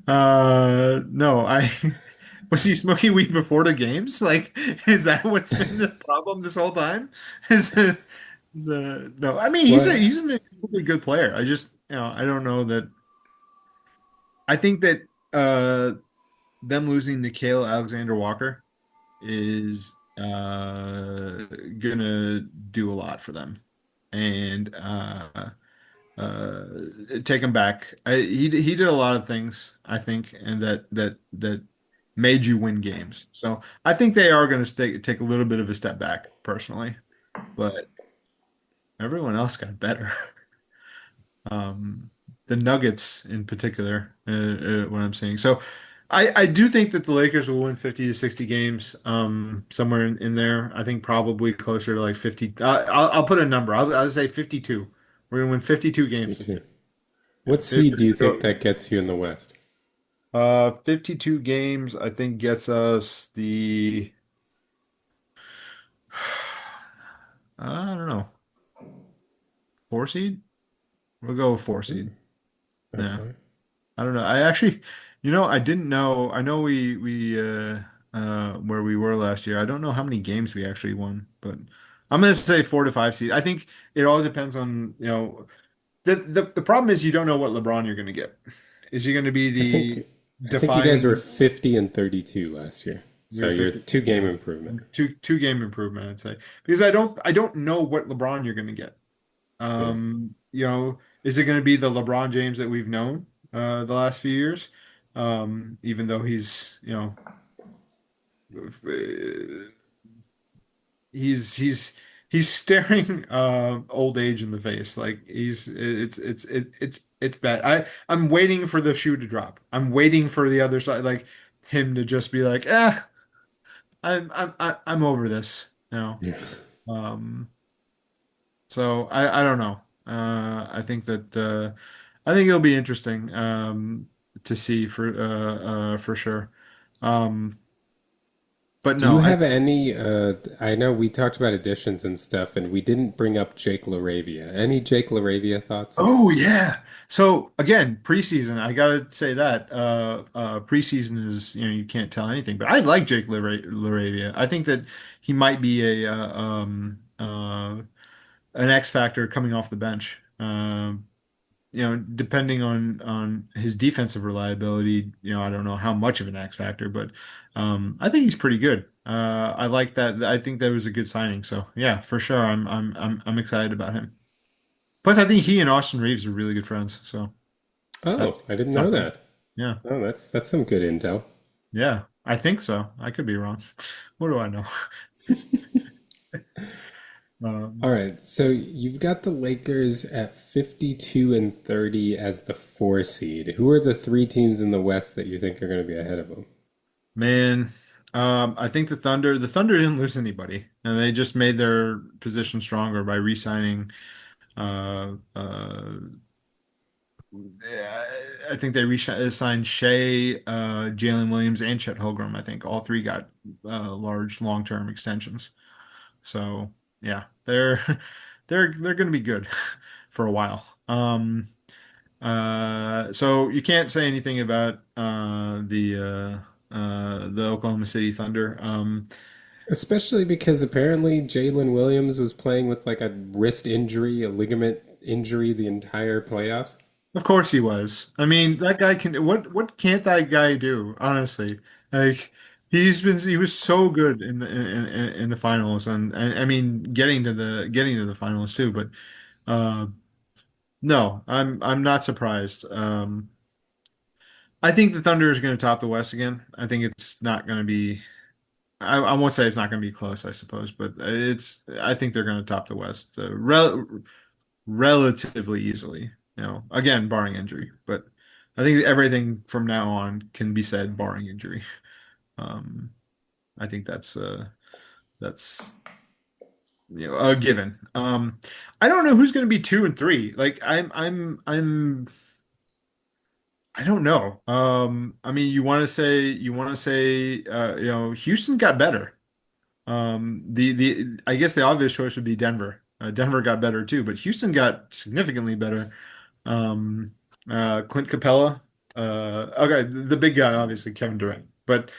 No, I was he smoking weed before the games? Like, is that what's been the problem this whole time? No, I mean What? he's an incredibly good player. I just I don't know that. I think that them losing Nickeil Alexander Walker is gonna do a lot for them, and uh, take him back. He did a lot of things, I think, and that made you win games. So I think they are going to take a little bit of a step back, personally. But Everyone else got better. Um, the Nuggets in particular, what I'm seeing. So I do think that the Lakers will win 50 to 60 games, somewhere in there. I think probably closer to like 50. I'll put a number. I'll say 52. We're gonna win 52 games this 52. year. Yeah. What seed do you think that gets you in the West? 52 games, I think gets us the, I don't know, 4 seed? We'll go with 4 seed. Yeah. Okay. I don't know. I actually, I didn't know. I know we where we were last year. I don't know how many games we actually won, but I'm gonna say 4 to 5 seed. I think it all depends on, the problem is you don't know what LeBron you're gonna get. Is he gonna be I the think I think you guys were defining 50 and 32 last year. So you're you're 50? two game Yeah. improvement. Two game improvement, I'd say. Because I don't know what LeBron you're gonna get. Yeah. Is it going to be the LeBron James that we've known the last few years? Even though he's staring old age in the face. Like it's bad. I'm waiting for the shoe to drop. I'm waiting for the other side, like him to just be like, I'm over this. Um, So I don't know. I think it'll be interesting to see for sure. Um, but Do you no, have any I know we talked about additions and stuff and we didn't bring up Jake LaRavia. Any Jake LaRavia thoughts? oh yeah. So again, preseason, I gotta say that preseason is, you can't tell anything, but I like Jake LaRavia. I think that he might be an X factor coming off the bench. Depending on his defensive reliability, I don't know how much of an X factor, but I think he's pretty good. I like that. I think that was a good signing. So yeah, for sure, I'm excited about him. Plus, I think he and Austin Reeves are really good friends. So Oh, that's I didn't know something. that. Yeah, Oh, that's some good intel. yeah, I think so. I could be wrong. What do I know? All Um, right, so you've got the Lakers at 52 and 30 as the 4 seed. Who are the three teams in the West that you think are going to be ahead of them? man, I think the Thunder didn't lose anybody, and they just made their position stronger by re-signing. Uh, uh, yeah, I think they re-signed Shea, Jalen Williams, and Chet Holmgren. I think all three got large long-term extensions. So yeah, they're they're going to be good for a while. So you can't say anything about the Oklahoma City Thunder. Especially because apparently Jalen Williams was playing with like a wrist injury, a ligament injury the entire playoffs. Of course he was. I mean, that guy can what can't that guy do, honestly? Like he was so good in the finals and I mean getting to the finals too, but uh no, I'm not surprised. I think the Thunder is going to top the West again. I think it's not going to be I won't say it's not going to be close, I suppose, but I think they're going to top the West relatively easily. Again, barring injury, but I think everything from now on can be said barring injury. Um, I think that's a given. I don't know who's going to be 2 and 3. Like I don't know. I mean, you want to say Houston got better. The I guess the obvious choice would be Denver. Denver got better too, but Houston got significantly better. Um, Clint Capella. Okay, the big guy, obviously Kevin Durant, but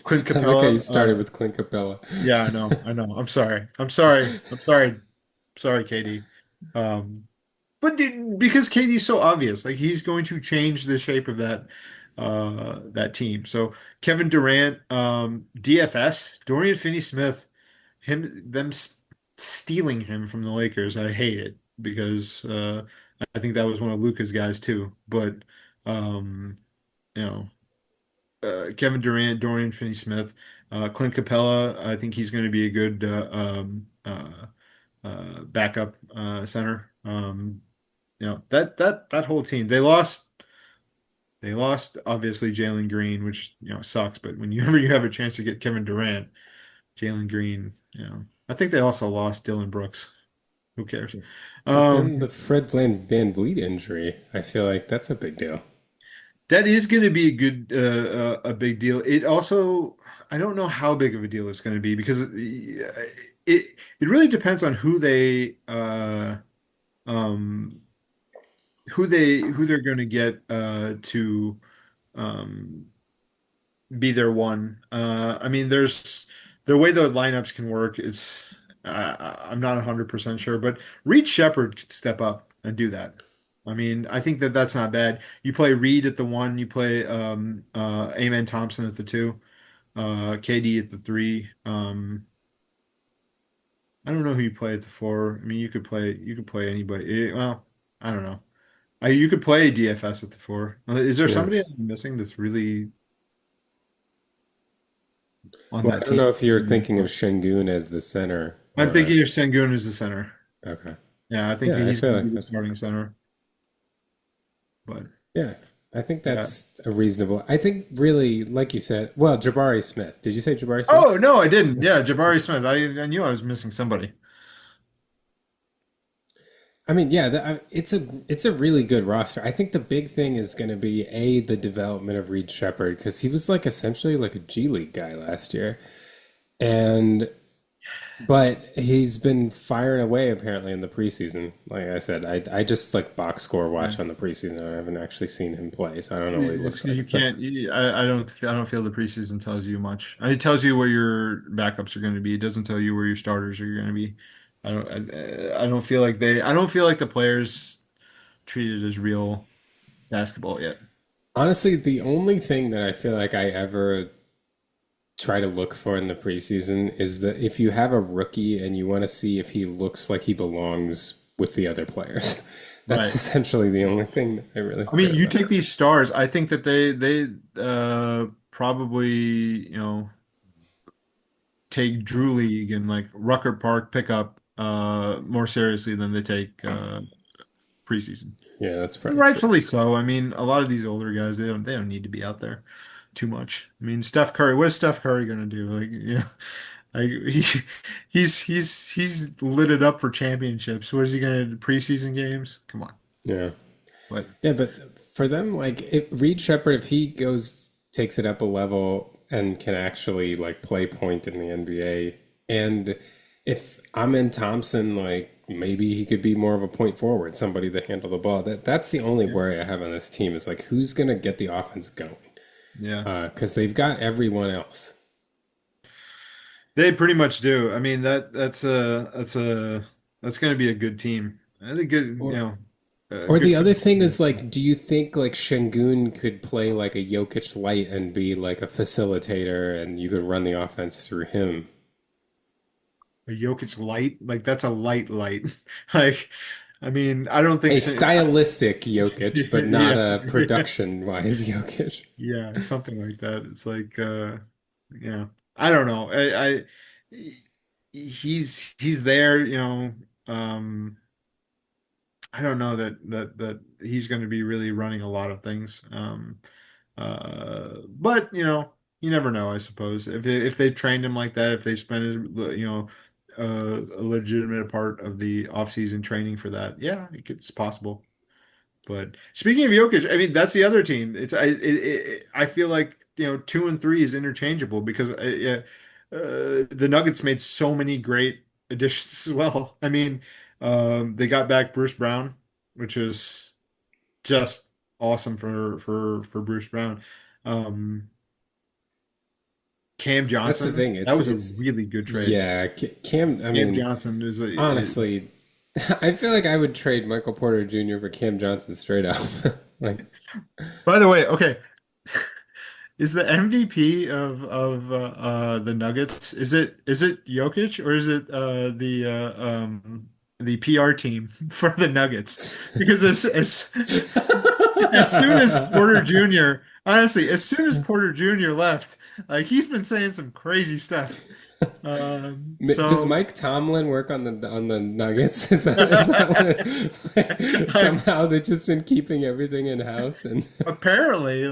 Clint I like how you Capella. started with Clint Capella. Yeah, I know. I'm sorry. I'm sorry. I'm sorry. Sorry, Katie. Um, because KD's so obvious, like he's going to change the shape of that team. So Kevin Durant, DFS, Dorian Finney-Smith, stealing him from the Lakers. I hate it because I think that was one of Luka's guys too. But um, you know, Kevin Durant, Dorian Finney-Smith, Clint Capella. I think he's going to be a good backup center. That whole team they lost obviously Jalen Green, which sucks. But whenever you have a chance to get Kevin Durant, Jalen Green, I think they also lost Dylan Brooks. Who cares? But then Um, the Fred Van Vliet injury, I feel like that's a big deal. that is going to be a big deal. It also, I don't know how big of a deal it's going to be because it really depends on um who they're going to get to um be their one. I mean, there's the way the lineups can work. I'm not 100% sure, but Reed Shepard could step up and do that. I mean, I think that that's not bad. You play Reed at the one, you play Amen Thompson at the two, KD at the three. I don't know who you play at the four. I mean, you could play anybody. Well, I don't know. You could play DFS at the four. Is there Yeah. somebody I'm missing that's really on Well, I that don't know team? if you're thinking of Şengün as the center I'm or thinking of Sengun as the center. okay. Yeah, I think Yeah, I he's feel going to be like the that's starting center. But yeah. I think yeah. that's a reasonable. I think really, like you said, well, Jabari Smith. Did you say Jabari Smith? Oh no, I didn't. Yeah, Jabari Smith. I knew I was missing somebody. I mean, yeah, it's a really good roster. I think the big thing is going to be the development of Reed Shepard because he was like essentially like a G League guy last year, and but he's been firing away apparently in the preseason. Like I said, I just like box score Yeah. watch on the preseason. I haven't actually seen him play, so I don't know what he It's looks 'cause you like. But can't. I don't feel the preseason tells you much. It tells you where your backups are going to be. It doesn't tell you where your starters are going to be. I don't feel like the players treat it as real basketball yet. honestly, the only thing that I feel like I ever try to look for in the preseason is that if you have a rookie and you want to see if he looks like he belongs with the other players, that's Right. essentially the only thing that I really I care mean, you about. take these stars. I think that they probably take Drew League and like Rucker Park pickup more seriously than they take preseason. Yeah, that's And probably true. rightfully so. I mean, a lot of these older guys they don't need to be out there too much. I mean, Steph Curry, what is Steph Curry gonna do? Like, like he's lit it up for championships. What is he gonna do? Preseason games? Come on. Yeah. But Yeah, but for them, like Reed Shepard, if he goes takes it up a level and can actually like play point in the NBA, and if Amin Thompson, like maybe he could be more of a point forward, somebody to handle the ball. That's the only yeah, worry I have on this team is like who's gonna get the offense going, yeah. because they've got everyone else. They pretty much do. I mean that's going to be a good team. I think good, Or a or good the other coach. thing is like, do you think like Şengün could play like a Jokic light and be like a facilitator, and you could run the offense through him? A Jokic light, like that's a light. Like, I mean, I don't think A so. stylistic Jokic, but not Yeah, a yeah, production-wise Jokic. yeah, something like that. It's like, I don't know. He's there, I don't know that he's going to be really running a lot of things. But you never know, I suppose. If they trained him like that, if they spent a legitimate part of the off-season training for that, yeah, it's possible. But speaking of Jokic, I mean that's the other team. I feel like two and three is interchangeable because the Nuggets made so many great additions as well. I mean, they got back Bruce Brown, which is just awesome for Bruce Brown. Um, Cam That's the Johnson, thing. that It's was a it's really good trade. yeah, Cam. I Cam mean, Johnson honestly, I feel like I would trade Michael Porter Jr. for Cam Johnson straight up. Like, by the way, okay. Is the MVP of the Nuggets, is it Jokic or is it the PR team for the Nuggets? Because as soon as Porter Jr. honestly, as soon as Porter Jr. left, like he's been saying some crazy stuff. Does So Mike Tomlin work on the Nuggets? Is that what like, I'm somehow they've just been keeping everything in house and apparently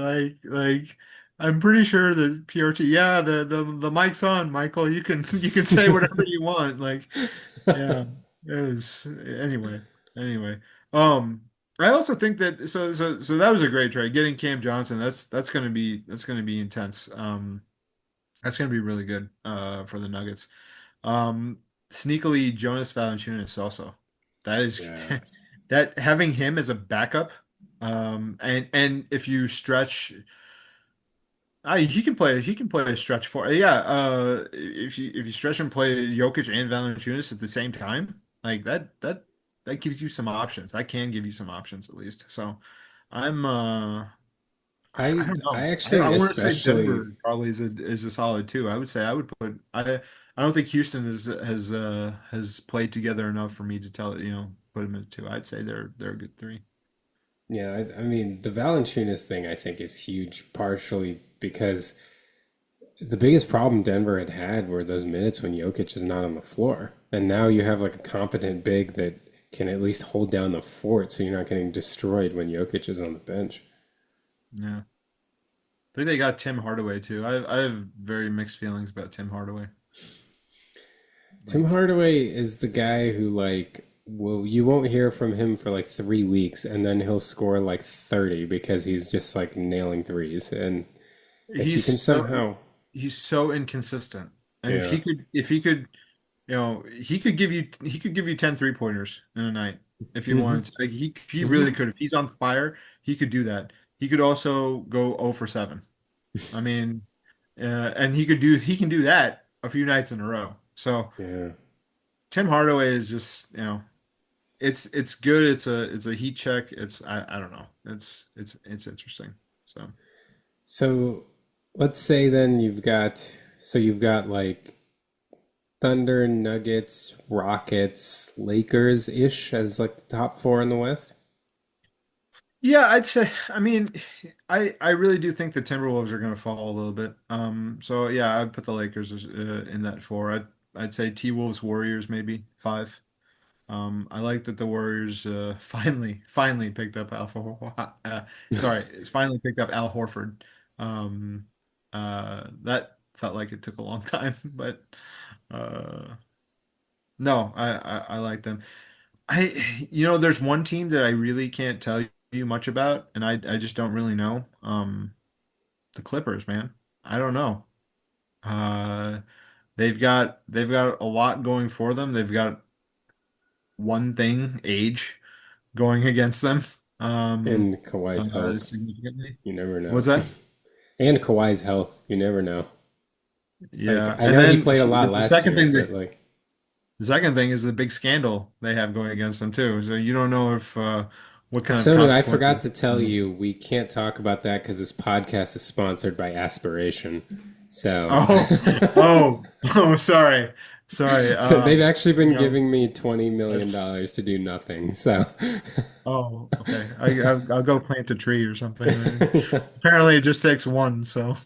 like I'm pretty sure the PRT, yeah, the mic's on, Michael. You can say whatever you want. Like, yeah, it was anyway. Anyway, um, I also think that so that was a great trade. Getting Cam Johnson, that's gonna be intense. That's gonna be really good for the Nuggets. Um, Sneakily, Jonas Valanciunas also. That is yeah. that having him as a backup, and if you stretch, he can play a stretch for yeah. If you stretch and play Jokic and Valanciunas at the same time, like that gives you some options. That can give you some options at least. So I'm I don't know. I I actually want to say especially Denver probably is a solid too. I would say I would put I don't think Houston has played together enough for me to tell put them at two. I'd say they're a good three. yeah, I mean the Valanciunas thing I think is huge partially because the biggest problem Denver had were those minutes when Jokic is not on the floor. And now you have like a competent big that can at least hold down the fort so you're not getting destroyed when Jokic is on the bench. Yeah, I think they got Tim Hardaway too. I have very mixed feelings about Tim Hardaway. Tim Like Hardaway is the guy who like well you won't hear from him for like 3 weeks and then he'll score like 30 because he's just like nailing threes. And if you he's can so somehow he's so inconsistent. And yeah. if he could he could give you 10 3-pointers in a night if he Hmm. wanted to. Like he really Hmm. could. If he's on fire, he could do that. He could also go 0 for 7. I mean, and he can do that a few nights in a row. So Yeah. Tim Hardaway is just, it's good. It's a heat check. I don't know. It's interesting. So So let's say then you've got like Thunder, Nuggets, Rockets, Lakers ish as like the top four in the West. yeah, I'd say. I mean, I really do think the Timberwolves are going to fall a little bit. So yeah, I'd put the Lakers in that four. I'd say T-Wolves, Warriors maybe five. I like that the Warriors finally picked up finally picked up Al Horford. Um, that felt like it took a long time, but uh, no, I like them. There's one team that I really can't tell you much about, and I just don't really know. The Clippers, man. I don't know. Uh, they've got a lot going for them. They've got one thing, age, going against them. Um, And Kawhi's health. Significantly. You never know. What's that? And Kawhi's health. You never know. Like Yeah, I and know he then played a lot the last second year, thing but like the second thing is the big scandal they have going against them too. So you don't know if what kind of Sonu, I consequences. forgot to tell you we can't talk about that because this podcast is sponsored by Aspiration. So Oh, oh, sorry, sorry. they've actually been You know, giving me $20 million that's to do nothing. So oh, okay. I'll go plant a tree or something. Apparently, it just takes one. So,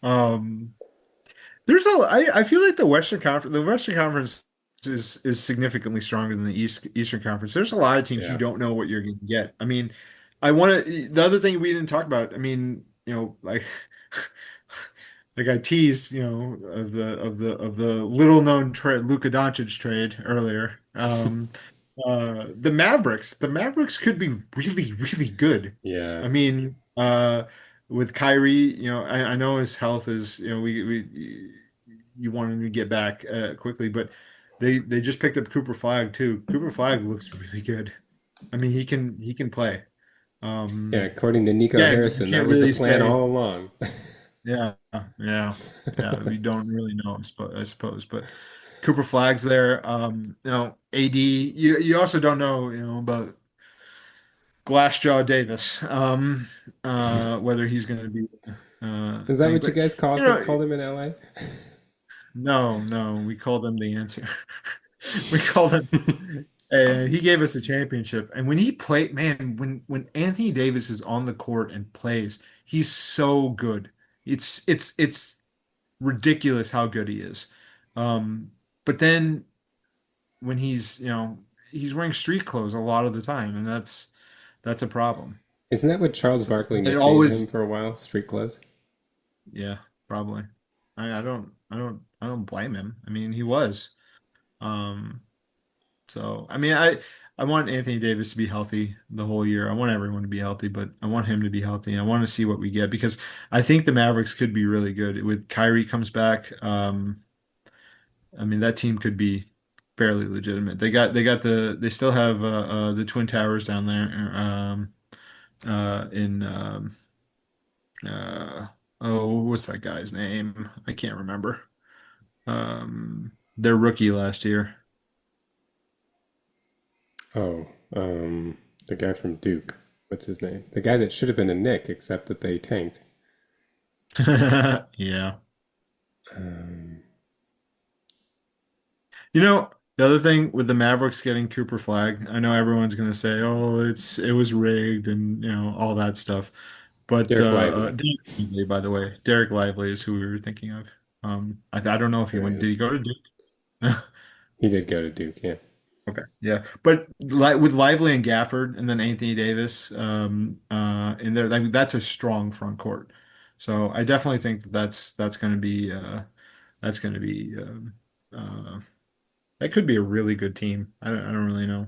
um, I feel like the Western Conference is significantly stronger than the Eastern Conference. There's a lot of teams you yeah. don't know what you're going to get. I mean, the other thing we didn't talk about. I mean, like like I teased, of the little known trade, Luka Doncic trade earlier. The Mavericks could be really, really good. Yeah. I mean, with Kyrie, I know his health is, we you want him to get back quickly, but they just picked up Cooper Flag too. Cooper Flag looks really good. I mean, he can play. Yeah, Um, according to Nico Again, you Harrison, that can't was the really plan say. all along. Yeah, yeah, yeah. We don't really know, I suppose, but Cooper Flag's there. AD. You also don't know, about Glassjaw Davis. Whether he's going to be Is that thing, what you but guys you know, called him in LA? no, we called him the answer. We called him. He gave us a championship, and when he played, man, when Anthony Davis is on the court and plays, he's so good. It's ridiculous how good he is. Um, but then when he's wearing street clothes a lot of the time, and that's a problem. Isn't that what Charles So Barkley it nicknamed him always, for a while? Street clothes? yeah, probably. I don't blame him. I mean, he was. Um, so I mean, I want Anthony Davis to be healthy the whole year. I want everyone to be healthy, but I want him to be healthy. I want to see what we get because I think the Mavericks could be really good with Kyrie comes back. I mean, that team could be fairly legitimate. They still have the Twin Towers down there in uh, oh, what's that guy's name? I can't remember. Their rookie last year. Oh, the guy from Duke. What's his name? The guy that should have been a Nick, except that they tanked. Yeah. Um, You know, the other thing with the Mavericks getting Cooper Flag, I know everyone's going to say, "Oh, it was rigged," and all that stuff. But Derek Lively. Derek Lively, by the way, Derek Lively is who we were thinking of. I don't know if he There he went. Did is. he go to Duke? He did go to Duke, yeah. Okay, yeah, but li with Lively and Gafford, and then Anthony Davis, in there, like that's a strong front court. So I definitely think that that's going to be that's going to be that could be a really good team. I don't really know.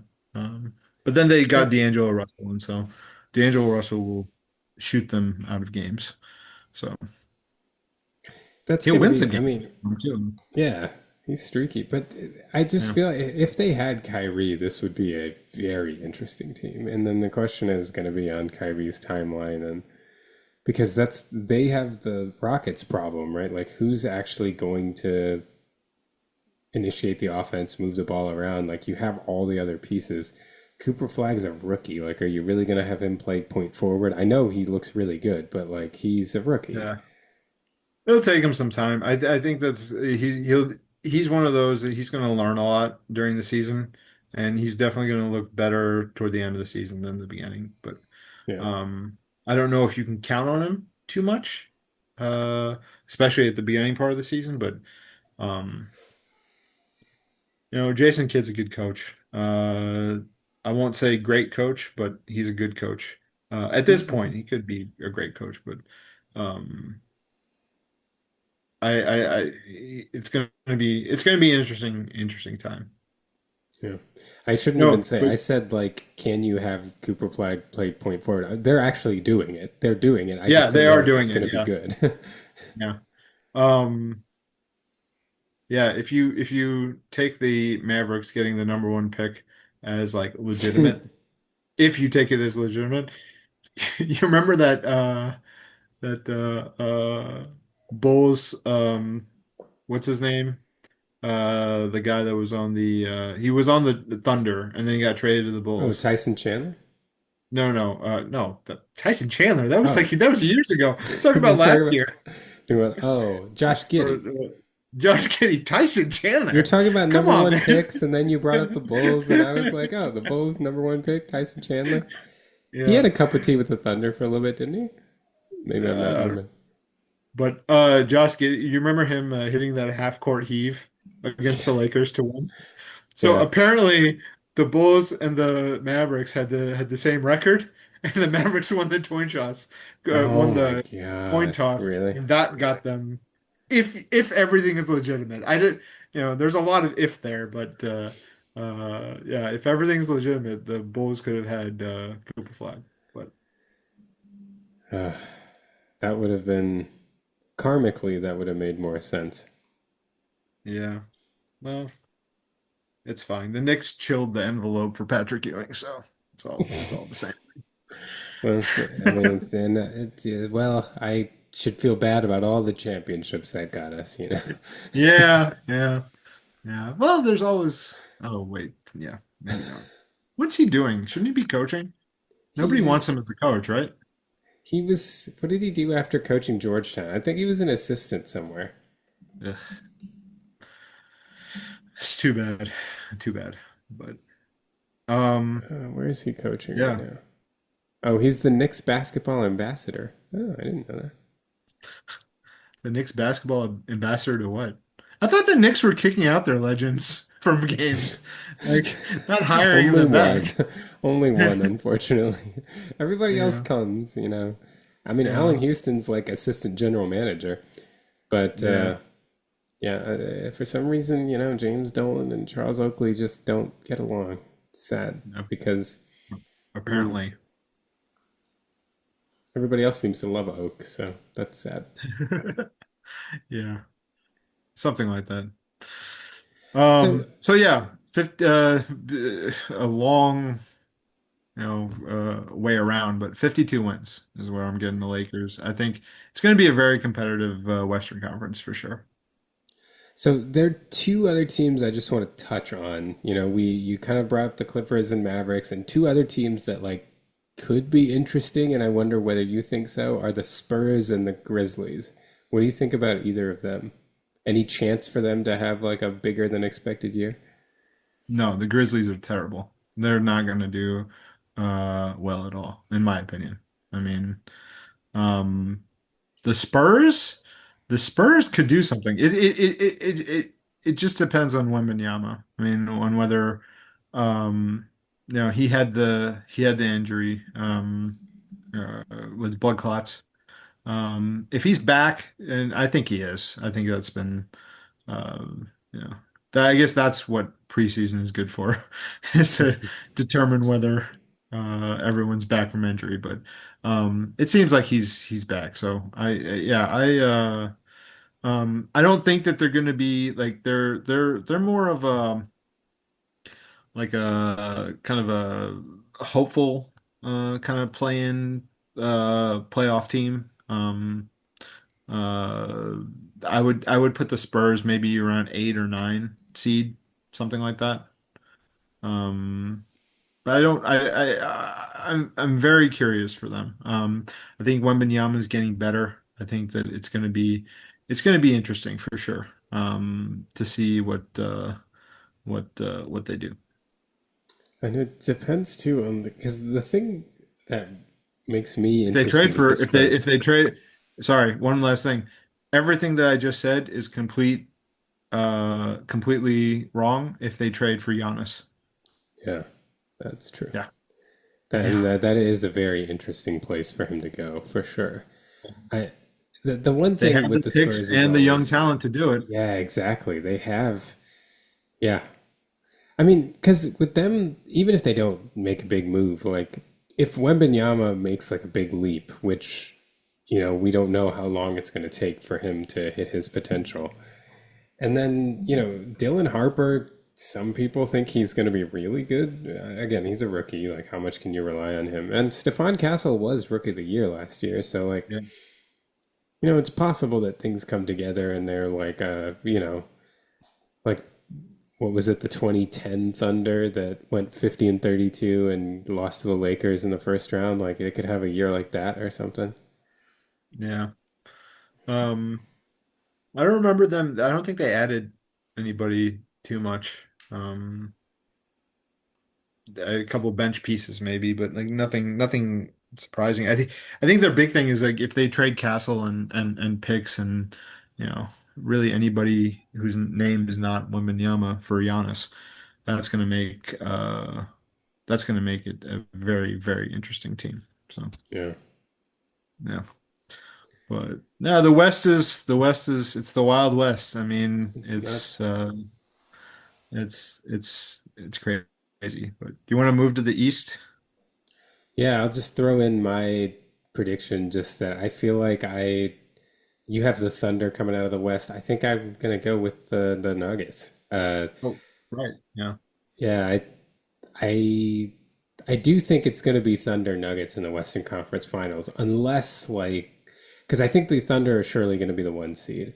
But then they got Yeah, D'Angelo Russell, and so D'Angelo Russell will shoot them out of games. So that's he'll going to win be, some I games mean, too. yeah, he's streaky. But I just Yeah. feel like if they had Kyrie, this would be a very interesting team. And then the question is going to be on Kyrie's timeline. And because they have the Rockets problem, right? Like, who's actually going to initiate the offense, move the ball around? Like, you have all the other pieces. Cooper Flag's a rookie. Like, are you really going to have him play point forward? I know he looks really good, but like, he's a rookie. Yeah. It'll take him some time. I think he's one of those that he's going to learn a lot during the season, and he's definitely going to look better toward the end of the season than the beginning. But Yeah. um, I don't know if you can count on him too much, uh, especially at the beginning part of the season. But um, Jason Kidd's a good coach. I won't say great coach, but he's a good coach. At this point, he could be a great coach, but um, it's gonna be an interesting time. Yeah. I shouldn't even No, say. but I said like, can you have Cooper Flag play point forward? They're actually doing it. They're doing it. I yeah, just they don't are know if it's doing going it. to be Yeah, good. yeah. Um, yeah. If you take the Mavericks getting the number one pick as like legitimate, if you take it as legitimate, you remember that Bulls what's his name? The guy that was on he was on the Thunder and then he got traded to the Oh, Bulls. Tyson Chandler? No, Tyson Chandler. That was Oh, like that was years ago. Talk you're about last talking year. about, oh, Josh Or, Giddey. Josh Kiddey, Tyson You're Chandler. talking about Come number on, one man. picks, and then you brought up the Bulls, and I was like, oh, the Bulls number one pick, Tyson Chandler. He had Yeah. a cup of tea with the Thunder for a little bit, didn't he? Maybe I'm not I don't know. remembering. But Josh Giddey, you remember him hitting that half court heave against the Lakers to win? So Yeah. apparently the Bulls and the Mavericks had the same record, and the Mavericks won the Oh won my the coin God. toss, Really? and that got them. If everything is legitimate, I did. There's a lot of if there, but yeah, if everything's legitimate, the Bulls could have had Cooper Flag. But Uh, that would have been karmically, that would have made more sense. yeah, well, it's fine. The Knicks chilled the envelope for Patrick Ewing, so it's all the same. Well, I mean, and well, I should feel bad about all the championships that got us, you know. Yeah, yeah. Yeah. Well, there's always. Oh, wait. Yeah, maybe not. What's he doing? Shouldn't he be coaching? Nobody He wants him as the coach, right? he was. What did he do after coaching Georgetown? I think he was an assistant somewhere. Ugh, it's too bad. Too bad. But Where is he coaching right yeah. now? Oh, he's the Knicks basketball ambassador. Oh, I didn't know that. The Knicks basketball ambassador to what? I thought the Knicks were kicking out their legends from games, like not hiring Only them one. back. Only one, unfortunately. Everybody else Yeah, comes, you know. I mean, yeah, Allen Houston's like assistant general manager, but yeah. yeah, for some reason, you know, James Dolan and Charles Oakley just don't get along. It's sad No, because, I mean, apparently. everybody else seems to love Oak, so that's sad. Yeah, something like that. So, So yeah, 50, a long, way around, but 52 wins is where I'm getting the Lakers. I think it's going to be a very competitive Western Conference for sure. so there are two other teams I just want to touch on. You know, you kind of brought up the Clippers and Mavericks, and two other teams that like could be interesting, and I wonder whether you think so, are the Spurs and the Grizzlies. What do you think about either of them? Any chance for them to have like a bigger than expected year? No, the Grizzlies are terrible. They're not going to do well at all, in my opinion. I mean, um, the Spurs, the Spurs could do something. It just depends on Wembanyama. I mean, on whether he had the injury with blood clots. If he's back, and I think he is, I think that's been you know, I guess that's what preseason is good for, is to determine whether everyone's back from injury. But it seems like he's back. So yeah, I don't think that they're going to be like they're more of a like a kind of a hopeful kind of play-in playoff team. Uh, I would put the Spurs maybe around 8 or 9 seed, something like that. Um, but I don't. I'm very curious for them. I think Wembanyama is getting better. I think that it's going to be interesting for sure. To see what they do. And it depends too on because the thing that makes me If they interested trade with the for if Spurs. they trade, sorry, one last thing. Everything that I just said is completely wrong if they trade for Giannis. Yeah, that's true. Yeah. Yeah. And that is a very interesting place for him to go for sure. I the one They thing have the with the picks Spurs is and the young always, talent to do it. yeah, exactly. They have, yeah. I mean, because with them, even if they don't make a big move, like if Wembanyama makes like a big leap, which, you know, we don't know how long it's going to take for him to hit his potential. And then, you know, Dylan Harper, some people think he's going to be really good. Again, he's a rookie. Like, how much can you rely on him? And Stephon Castle was rookie of the year last year. So, like, Yeah. you know, it's possible that things come together and they're like, you know, like what was it, the 2010 Thunder that went 50 and 32 and lost to the Lakers in the first round? Like, it could have a year like that or something. Yeah. Um, I don't remember them. I don't think they added anybody too much. A couple bench pieces maybe, but like nothing surprising. I think their big thing is like if they trade Castle and picks and really anybody whose name is not Wembanyama for Giannis, that's gonna make it a very, very interesting team. So Yeah. yeah. But no, the West is it's the Wild West. I mean, It's it's nuts. it's crazy. But do you want to move to the East? Yeah, I'll just throw in my prediction just that I feel like you have the Thunder coming out of the West. I think I'm gonna go with the Nuggets. Oh, right. Yeah. Yeah, I I do think it's gonna be Thunder Nuggets in the Western Conference Finals, unless like because I think the Thunder are surely gonna be the one seed.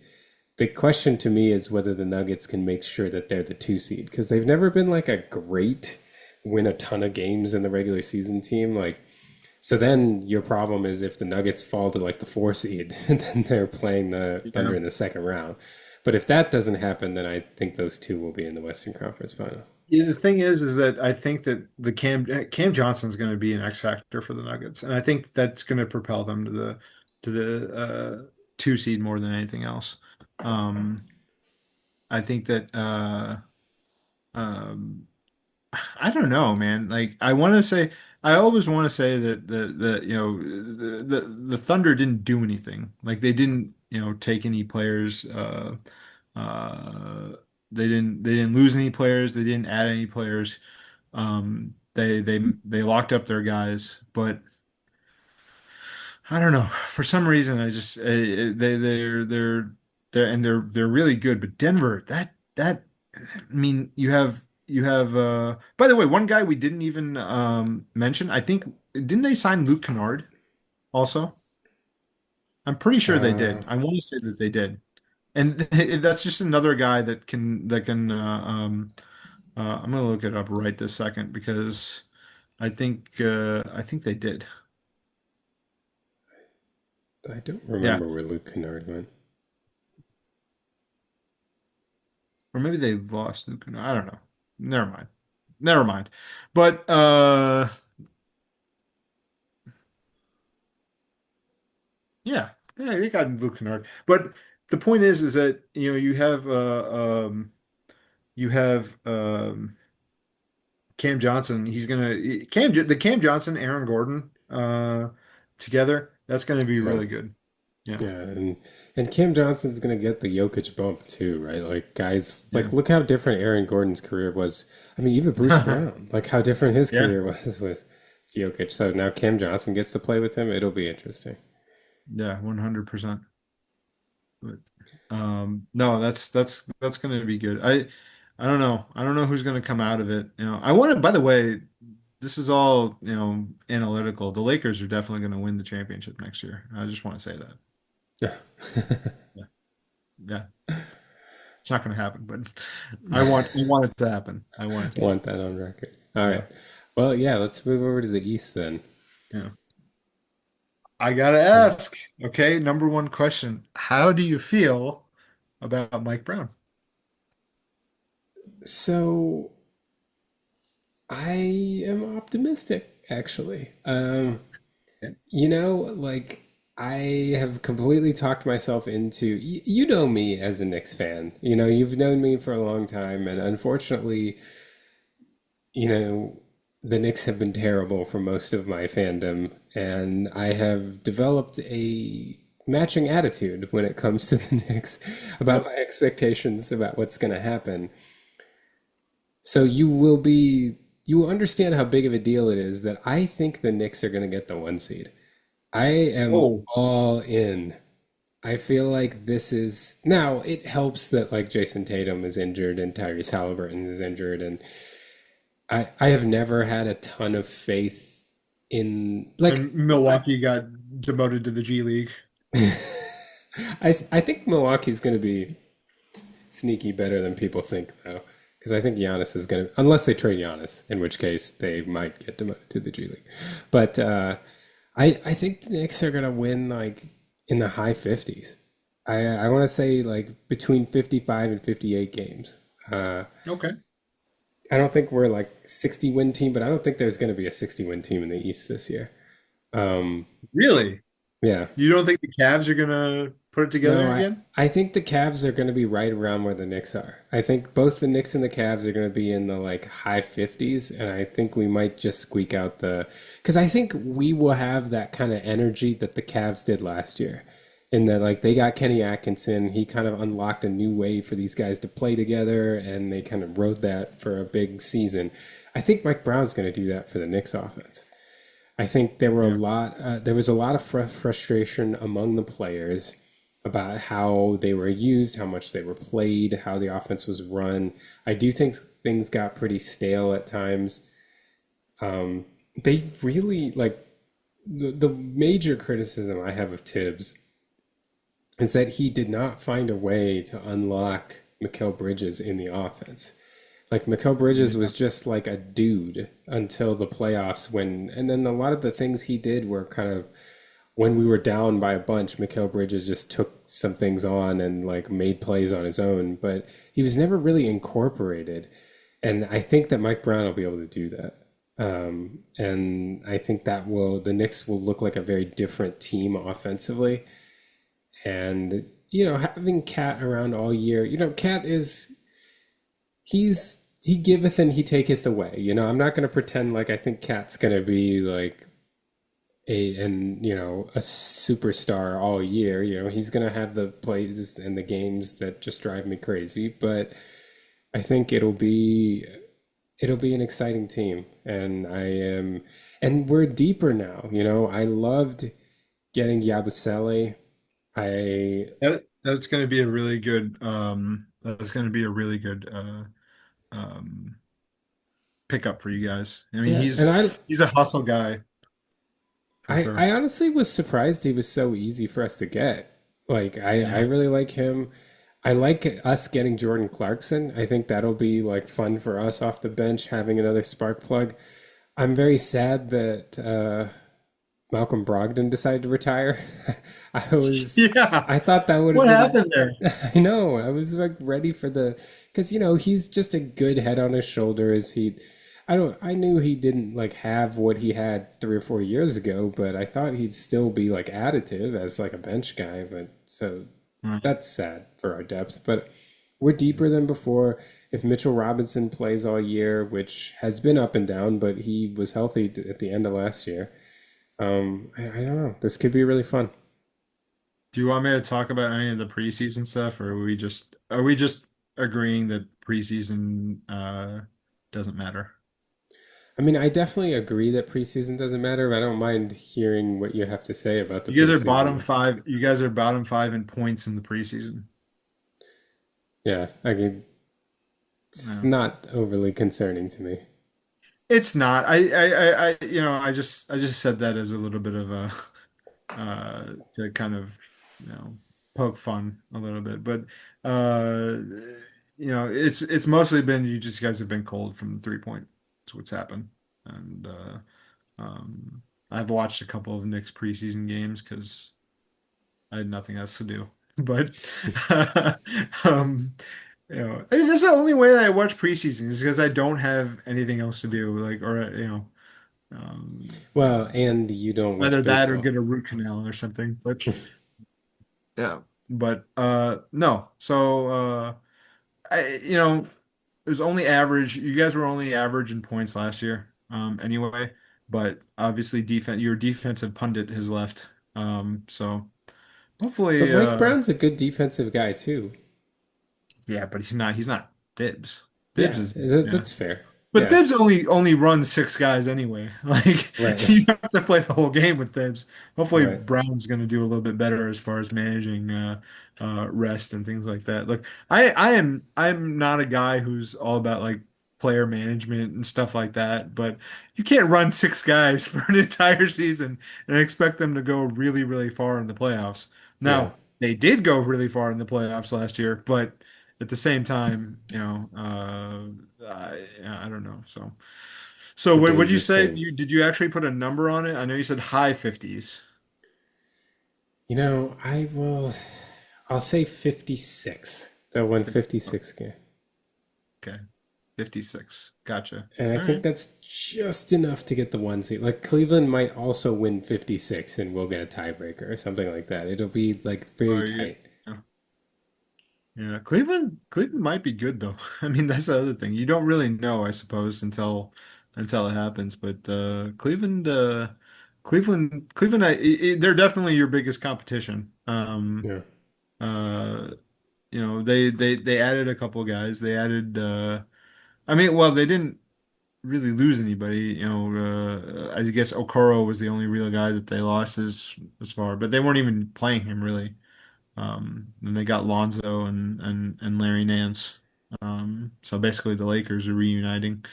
The question to me is whether the Nuggets can make sure that they're the two seed because they've never been like a great win a ton of games in the regular season team. Like, so then your problem is if the Nuggets fall to like the four seed, then they're playing the Thunder Yeah. in the second round. But if that doesn't happen, then I think those two will be in the Western Conference Finals. Yeah, the thing is that I think that the Cam Johnson's going to be an X factor for the Nuggets, and I think that's going to propel them to the two seed more than anything else. Um, I think that um, I don't know, man. Like I want to say, I always want to say that the Thunder didn't do anything. Like they didn't take any players. Uh, they didn't lose any players. They didn't add any players. They locked up their guys, but I don't know. For some reason, I just they're really good. But Denver, that I mean, you have. By the way, one guy we didn't even mention. I think didn't they sign Luke Kennard also? I'm pretty sure they Uh, did. I want to say that they did, and that's just another guy that can. I'm gonna look it up right this second because I think they did. I don't Yeah. remember where Luke Kennard went. Or maybe they lost Luke. I don't know. Never mind. Never mind. But yeah. Yeah, they got Luke Kennard. But the point is that you have Cam Johnson. He's gonna Cam Johnson, Aaron Gordon together. That's gonna be Yeah. really good. Yeah. Yeah, and Cam Johnson's gonna get the Jokic bump too, right? Like guys, Yeah. like look how different Aaron Gordon's career was. I mean, even Bruce Brown, like how different his Yeah. career was with Jokic. So now Cam Johnson gets to play with him. It'll be interesting. Yeah, 100%. But no, that's gonna be good. I don't know. I don't know who's gonna come out of it. I want to, by the way, this is all, analytical. The Lakers are definitely gonna win the championship next year. I just want to say that. Yeah. Yeah. Yeah. It's not gonna happen, but I want it to happen. I want it to happen. Want that on record. All right. Yeah. Well, yeah, let's move over to the East then. Yeah. I gotta ask, okay, number one question. How do you feel about Mike Brown? So I am optimistic, actually. Yeah. Like I have completely talked myself into, you know me as a Knicks fan. You've known me for a long time, and unfortunately, you know, the Knicks have been terrible for most of my fandom, and I have developed a matching attitude when it comes to the Knicks about Yep. my expectations about what's going to happen. So you will understand how big of a deal it is that I think the Knicks are going to get the one seed. I am Oh, all in. I feel like this is now it helps that like Jason Tatum is injured and Tyrese Halliburton is injured, and I have never had a ton of faith in like and Milwaukee got demoted to the G League. I think Milwaukee's going to be sneaky better than people think though, because I think Giannis is going to, unless they trade Giannis, in which case they might get demoted to the G League. But I think the Knicks are going to win like in the high 50s. I want to say like between 55 and 58 games. Uh, Okay. I don't think we're like 60 win team, but I don't think there's going to be a 60 win team in the East this year. Um, Really? yeah. You don't think the Cavs are gonna put it No, together again? I think the Cavs are going to be right around where the Knicks are. I think both the Knicks and the Cavs are going to be in the like high 50s, and I think we might just squeak out because I think we will have that kind of energy that the Cavs did last year. In that like they got Kenny Atkinson, he kind of unlocked a new way for these guys to play together, and they kind of rode that for a big season. I think Mike Brown's going to do that for the Knicks offense. I think Yeah. there was a lot of frustration among the players about how they were used, how much they were played, how the offense was run. I do think things got pretty stale at times. They really like the major criticism I have of Tibbs is that he did not find a way to unlock Mikal Bridges in the offense. Like Mikal Bridges was just like a dude until the playoffs and then a lot of the things he did were kind of when we were down by a bunch, Mikal Bridges just took some things on and like made plays on his own, but he was never really incorporated. And I think that Mike Brown will be able to do that. And I think the Knicks will look like a very different team offensively. And having Cat around all year, Cat is he giveth and he taketh away. I'm not going to pretend like I think Cat's going to be like a superstar all year. He's going to have the plays and the games that just drive me crazy, but I think it'll be an exciting team, and we're deeper now. I loved getting Yabusele. I That's going to be a really good that's going to be a really good um pickup for you guys. I mean, Yeah, and he's a hustle guy for I sure. honestly was surprised he was so easy for us to get. Like I Yeah. really like him. I like us getting Jordan Clarkson. I think that'll be like fun for us off the bench having another spark plug. I'm very sad that Malcolm Brogdon decided to retire. I was, Yeah. I thought that would have What been, happened there? I know, I was like ready for because he's just a good head on his shoulders. I knew he didn't like have what he had 3 or 4 years ago, but I thought he'd still be like additive as like a bench guy. But so Right. that's sad for our depth, but we're deeper than before. If Mitchell Robinson plays all year, which has been up and down, but he was healthy at the end of last year. I don't know. This could be really fun. Do you want me to talk about any of the preseason stuff, or are we just agreeing that preseason doesn't matter? I mean, I definitely agree that preseason doesn't matter, but I don't mind hearing what you have to say about the You guys are bottom preseason. five. You guys are bottom five in points in the preseason. Yeah, I mean, it's No. not overly concerning to me. It's not. I just said that as a little bit of a to kind of, poke fun a little bit. But uh, it's mostly been you just guys have been cold from the 3 point. That's what's happened. And I've watched a couple of Knicks preseason games because I had nothing else to do. But um, I mean, that's the only way that I watch preseason is because I don't have anything else to do, like, or um, Well, and you don't either watch that or baseball. get a root canal or something. But yeah, but no. So it was only average. You guys were only average in points last year, anyway. But obviously, your defensive pundit has left. So But hopefully, Mike Brown's a good defensive guy too. yeah, but he's not Thibs. Thibs Yeah, is, yeah. that's fair. But Yeah, Thibs only runs six guys anyway. Like right, you have to play the whole game with Thibs. Hopefully right. Brown's going to do a little bit better as far as managing rest and things like that. Look, I'm not a guy who's all about like player management and stuff like that, but you can't run six guys for an entire season and expect them to go really, really far in the playoffs. Yeah. Now, they did go really far in the playoffs last year, but at the same time, I don't know. So It's a what would you dangerous say? game. Did you actually put a number on it? I know you said high 50s. I'll say 56. They'll win 56 game. Okay, 56. Gotcha. And I All think right. that's just enough to get the 1 seed. Like Cleveland might also win 56 and we'll get a tiebreaker or something like that. It'll be like very Or you, tight. yeah, Cleveland might be good though. I mean, that's the other thing. You don't really know, I suppose, until it happens. But Cleveland, they're definitely your biggest competition. Yeah. Uh, they added a couple guys. They added I mean, well, they didn't really lose anybody. I guess Okoro was the only real guy that they lost as far, but they weren't even playing him really. And they got Lonzo and Larry Nance. So basically the Lakers are reuniting.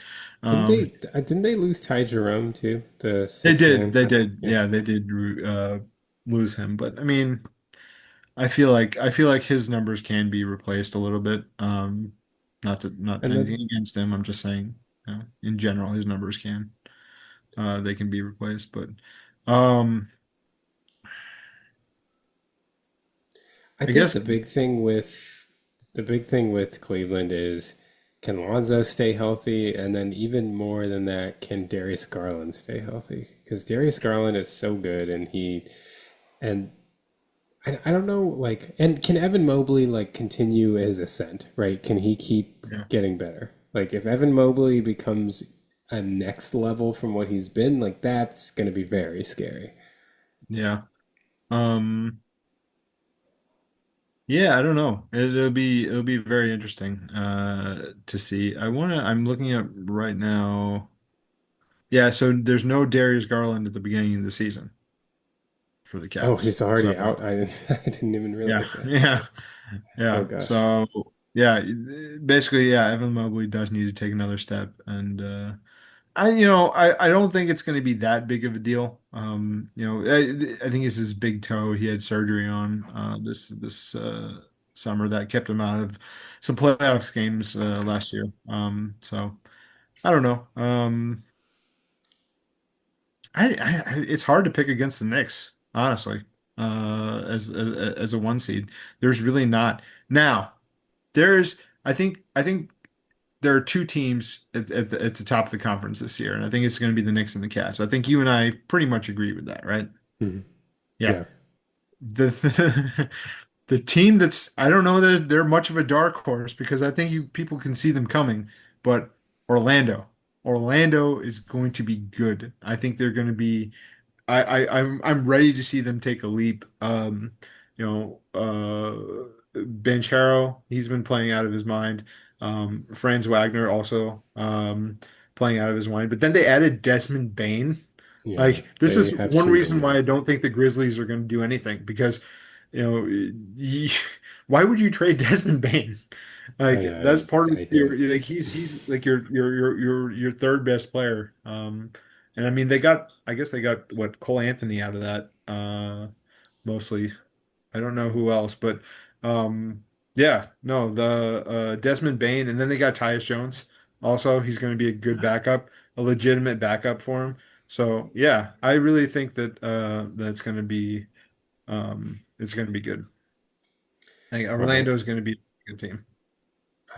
Didn't they Um, didn't they lose Ty Jerome too? The they six did, man. they did, Yeah. yeah, they did lose him, but I mean, I feel like his numbers can be replaced a little bit. Not And anything then against him. I'm just saying, in general, his numbers they can be replaced. But um, I I think guess the big thing with Cleveland is can Lonzo stay healthy, and then even more than that, can Darius Garland stay healthy? Because Darius Garland is so good, and I don't know, like, and can Evan Mobley like continue his ascent, right? Can he keep Yeah. getting better? Like, if Evan Mobley becomes a next level from what he's been, like, that's going to be very scary. Yeah. Um, yeah, I don't know. It'll be very interesting to see. I'm looking at right now. Yeah, so there's no Darius Garland at the beginning of the season for the Oh, Cavs. he's already So out. I didn't even yeah, realize that. yeah, Oh yeah. gosh. So yeah, basically, yeah, Evan Mobley does need to take another step, and I don't think it's going to be that big of a deal. I think it's his big toe he had surgery on this summer that kept him out of some playoffs games last year. So I don't know. It's hard to pick against the Knicks, honestly. As a one seed, there's really not. Now, there's I think there are two teams at the top of the conference this year, and I think it's going to be the Knicks and the Cavs. I think you and I pretty much agree with that, right? Mhm. Yeah. Yeah. The the team that's I don't know that they're much of a dark horse because I think you people can see them coming, but Orlando. Orlando is going to be good. I think they're going to be I'm ready to see them take a leap. Banchero, he's been playing out of his mind. Franz Wagner also playing out of his mind. But then they added Desmond Bain. Yeah. Like this They is have one shooting reason why now. I don't think the Grizzlies are going to do anything because you know y- why would you trade Desmond Bain? I Like that's I, part of I your don't. like he's like your third best player. And I mean I guess they got what Cole Anthony out of that mostly. I don't know who else, but um yeah, no, the Desmond Bain and then they got Tyus Jones. Also, he's going to be a good backup, a legitimate backup for him. So, yeah, I really think that that's going to be it's going to be good. I think Well, Orlando is going to be a good team.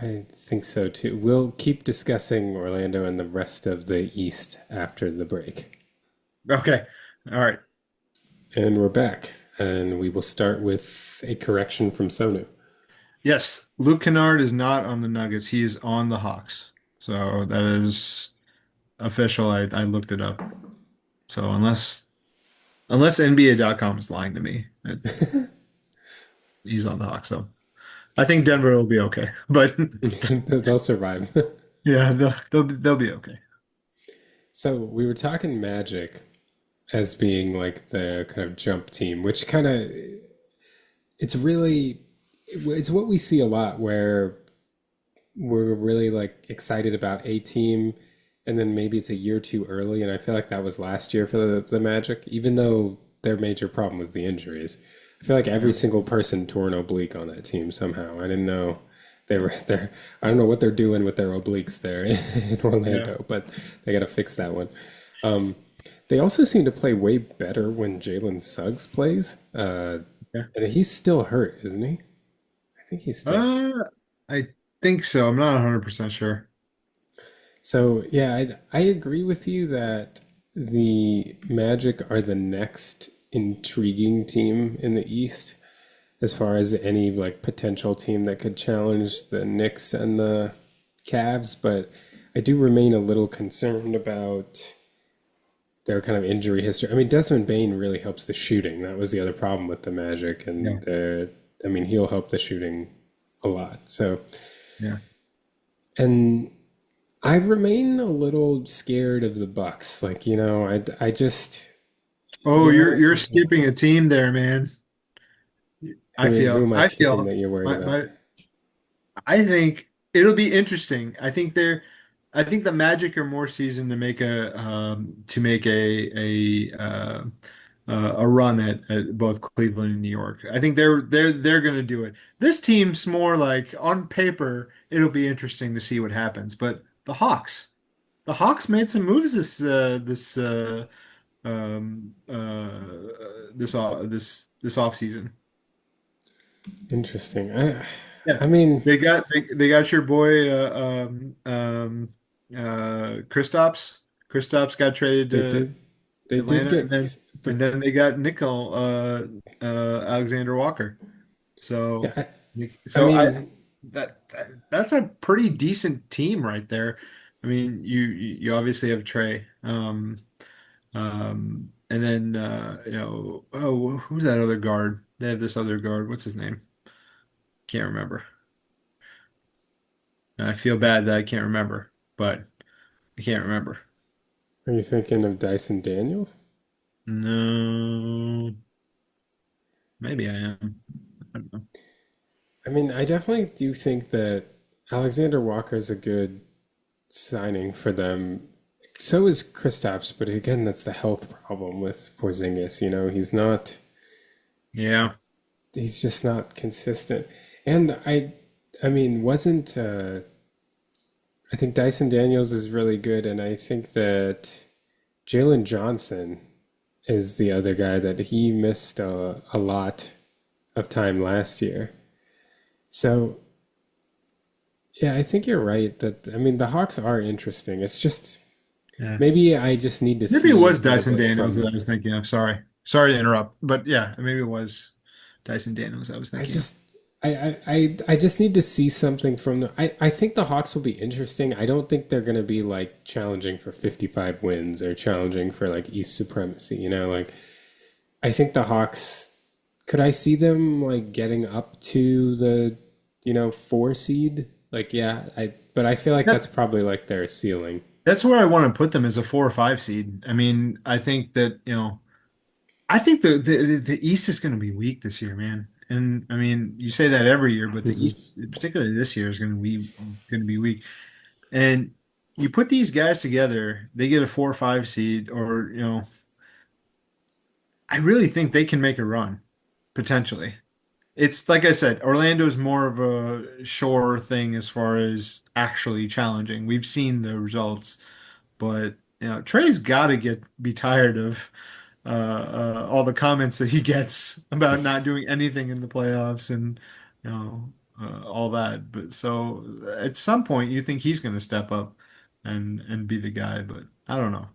I think so too. We'll keep discussing Orlando and the rest of the East after the break. Okay. All right. And we're back. And we will start with a correction from Sonu. Yes, Luke Kennard is not on the Nuggets. He is on the Hawks. So that is official. I looked it up. So unless NBA.com is lying to me, he's on the Hawks. So I think Denver will be okay. But They'll survive. yeah, they'll be okay. So we were talking Magic as being like the kind of jump team, which kind of it's really it's what we see a lot where we're really like excited about a team and then maybe it's a year too early, and I feel like that was last year for the Magic, even though their major problem was the injuries. I feel like every Yeah, single person tore an oblique on that team somehow. I didn't know they were there. I don't know what they're doing with their obliques there in yeah, Orlando, but they got to fix that one. Um, they also seem to play way better when Jalen Suggs plays. yeah. And he's still hurt, isn't he? I think he's still hurt. Uh, I think so. I'm not 100% sure. So, yeah, I agree with you that the Magic are the next intriguing team in the East as far as any like potential team that could challenge the Knicks and the Cavs, but I do remain a little concerned about their kind of injury history. I mean, Desmond Bain really helps the shooting. That was the other problem with the Magic, Yeah, and I mean, he'll help the shooting a lot. So, yeah. and I remain a little scared of the Bucks. Like, I just Oh, Giannis you're is skipping a team there, man. I who feel am I I skipping feel that you're worried my, about? my I think it'll be interesting. I think the Magic are more seasoned to make a run at both Cleveland and New York. I think they're going to do it. This team's more like on paper, it'll be interesting to see what happens. But the Hawks made some moves this off season. Interesting. I Yeah, I mean, they got your boy Kristaps. Kristaps got traded they to did they did Atlanta, get, but and then they got Nickel Alexander Walker. Yeah, So, I so I mean, that's a pretty decent team right there. I mean, you obviously have Trey, and then who's that other guard? They have this other guard. What's his name? Can't remember. I feel bad that I can't remember, but I can't remember. are you thinking of Dyson Daniels? No, maybe I am. I don't know. I mean, I definitely do think that Alexander Walker is a good signing for them. So is Kristaps, but again, that's the health problem with Porzingis. Yeah. He's just not consistent. And I mean, wasn't I think Dyson Daniels is really good, and I think that Jalen Johnson is the other guy that he missed a lot of time last year. So yeah, I think you're right that I mean the Hawks are interesting. It's just Yeah. maybe I just need to Maybe it see a was little Dyson bit Daniels from that I them. was thinking of. Sorry. Sorry to interrupt. But yeah, maybe it was Dyson Daniels I was I thinking of. just I just need to see something from them. I think the Hawks will be interesting. I don't think they're gonna be like challenging for 55 wins or challenging for like East supremacy, like I think the Hawks could I see them like getting up to the, 4 seed? Like yeah, I but I feel like that's That probably like their ceiling. that's where I want to put them as a 4 or 5 seed. I mean, I think that, I think the East is going to be weak this year, man. And I mean, you say that every year, but the Mhm. East, particularly this year, is going to be weak. And you put these guys together, they get a 4 or 5 seed, or I really think they can make a run potentially. It's like I said, Orlando's more of a sure thing as far as actually challenging. We've seen the results, but Trey's got to get be tired of all the comments that he gets about not doing anything in the playoffs and all that. But so at some point, you think he's going to step up and be the guy, but I don't know.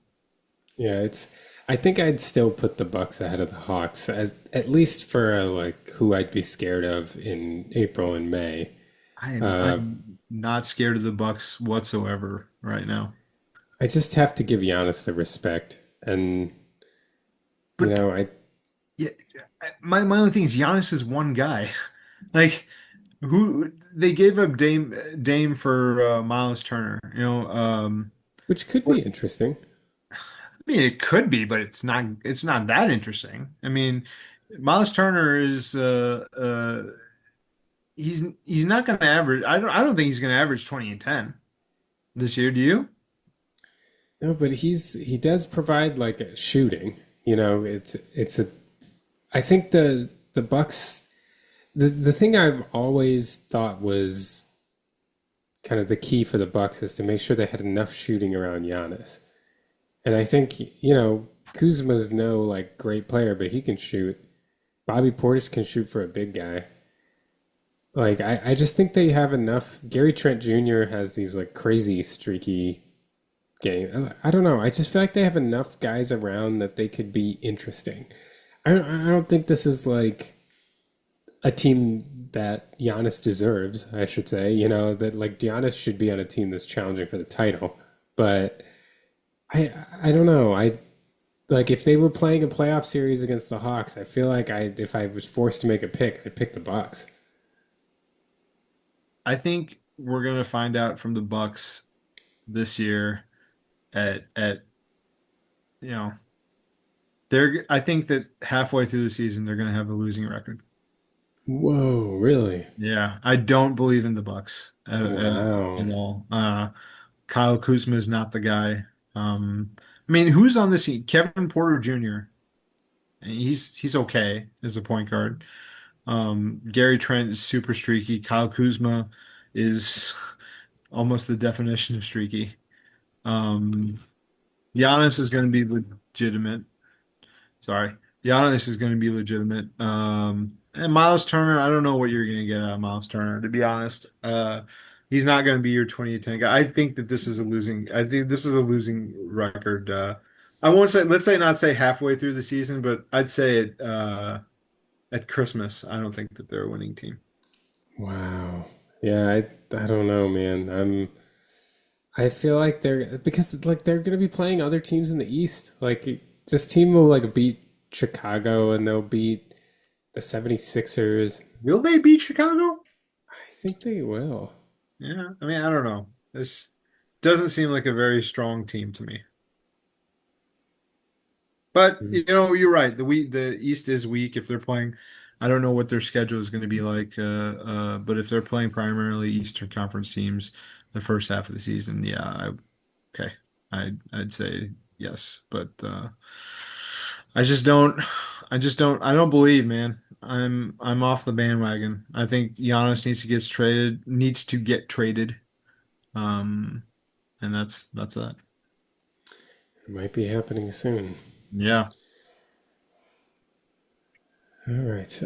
Yeah, it's. I think I'd still put the Bucks ahead of the Hawks, as at least for like who I'd be scared of in April and May. Uh, I'm not scared of the Bucks whatsoever right now. I just have to give Giannis the respect, and But I yeah, my only thing is Giannis is one guy. Like who they gave up Dame for Miles Turner. which could be What interesting. I mean, it could be, but it's not that interesting. I mean, Miles Turner is he's not going to average. I don't think he's going to average 20 and 10 this year. Do you? No, but he does provide like a shooting. It's a. I think the Bucks. The thing I've always thought was kind of the key for the Bucks is to make sure they had enough shooting around Giannis. And I think, Kuzma's no like great player, but he can shoot. Bobby Portis can shoot for a big guy. Like I just think they have enough. Gary Trent Jr. has these like crazy streaky game. I don't know. I just feel like they have enough guys around that they could be interesting. I don't think this is like a team that Giannis deserves, I should say. That like Giannis should be on a team that's challenging for the title. But I don't know. I like if they were playing a playoff series against the Hawks, I feel like if I was forced to make a pick, I'd pick the Bucks. I think we're going to find out from the Bucks this year at you know I think that halfway through the season they're going to have a losing record. Whoa, really? Yeah, I don't believe in the Bucks Wow. at all. Kyle Kuzma is not the guy. I mean, who's on this team? Kevin Porter Jr. He's okay as a point guard. Gary Trent is super streaky. Kyle Kuzma is almost the definition of streaky. Um, Giannis is going to be legitimate. Sorry. Giannis is going to be legitimate. And Miles Turner, I don't know what you're going to get out of Miles Turner, to be honest. He's not going to be your 2010 guy. I think this is a losing record. Let's say not say halfway through the season, but I'd say it, at Christmas, I don't think that they're a winning team. Wow. Yeah, I don't know, man. I feel like they're because like they're gonna be playing other teams in the East. Like this team will like beat Chicago and they'll beat the 76ers. Will they beat Chicago? I think they will. Yeah, I mean, I don't know. This doesn't seem like a very strong team to me. But Mm. you know, you're right. The East is weak if they're playing. I don't know what their schedule is going to be like. But if they're playing primarily Eastern Conference teams the first half of the season, yeah, okay, I'd say yes. But I just don't. I don't believe, man. I'm off the bandwagon. I think Giannis needs to get traded. Um, and that's that. It might be happening soon. Yeah. All right.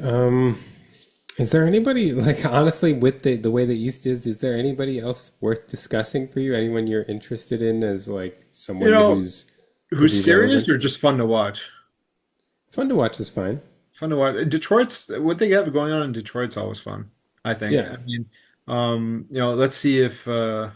Is there anybody like honestly with the way the East is there anybody else worth discussing for you? Anyone you're interested in as like You someone know, who's could be who's serious relevant? or just fun to watch? Fun to watch is fine. Fun to watch. Detroit's what they have going on in Detroit's always fun, I think. Yeah. I mean, let's see if is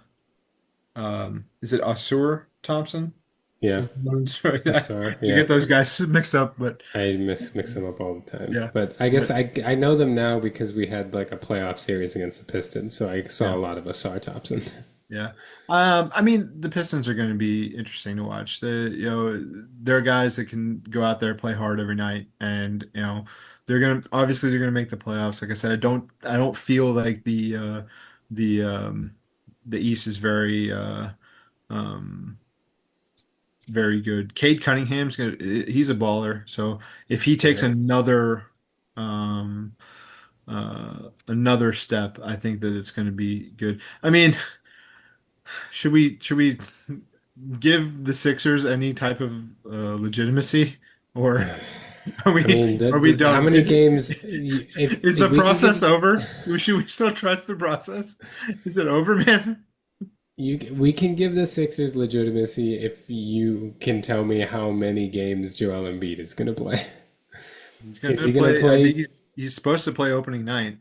it Asur Thompson? Yeah. Is the one in Detroit? Asar. I Yeah. get those guys mixed up, but I mix them up all the time. yeah. But I guess But I know them now because we had like a playoff series against the Pistons, so I saw yeah. a lot of Asar Thompson. Yeah. I mean, the Pistons are going to be interesting to watch. They're guys that can go out there, play hard every night, and they're gonna make the playoffs. Like I said, I don't feel like the the East is um very good. Cade he's a baller. So if he takes Yeah. um another step, I think that it's gonna be good. I mean, should we give the Sixers any type of legitimacy, or I mean, are we how done? many games? If Is the we can process give over? Should we still trust the process? Is it over, man? we can give the Sixers legitimacy if you can tell me how many games Joel Embiid is going to play. He's Is gonna he going to play. I think play? he's supposed to play opening night.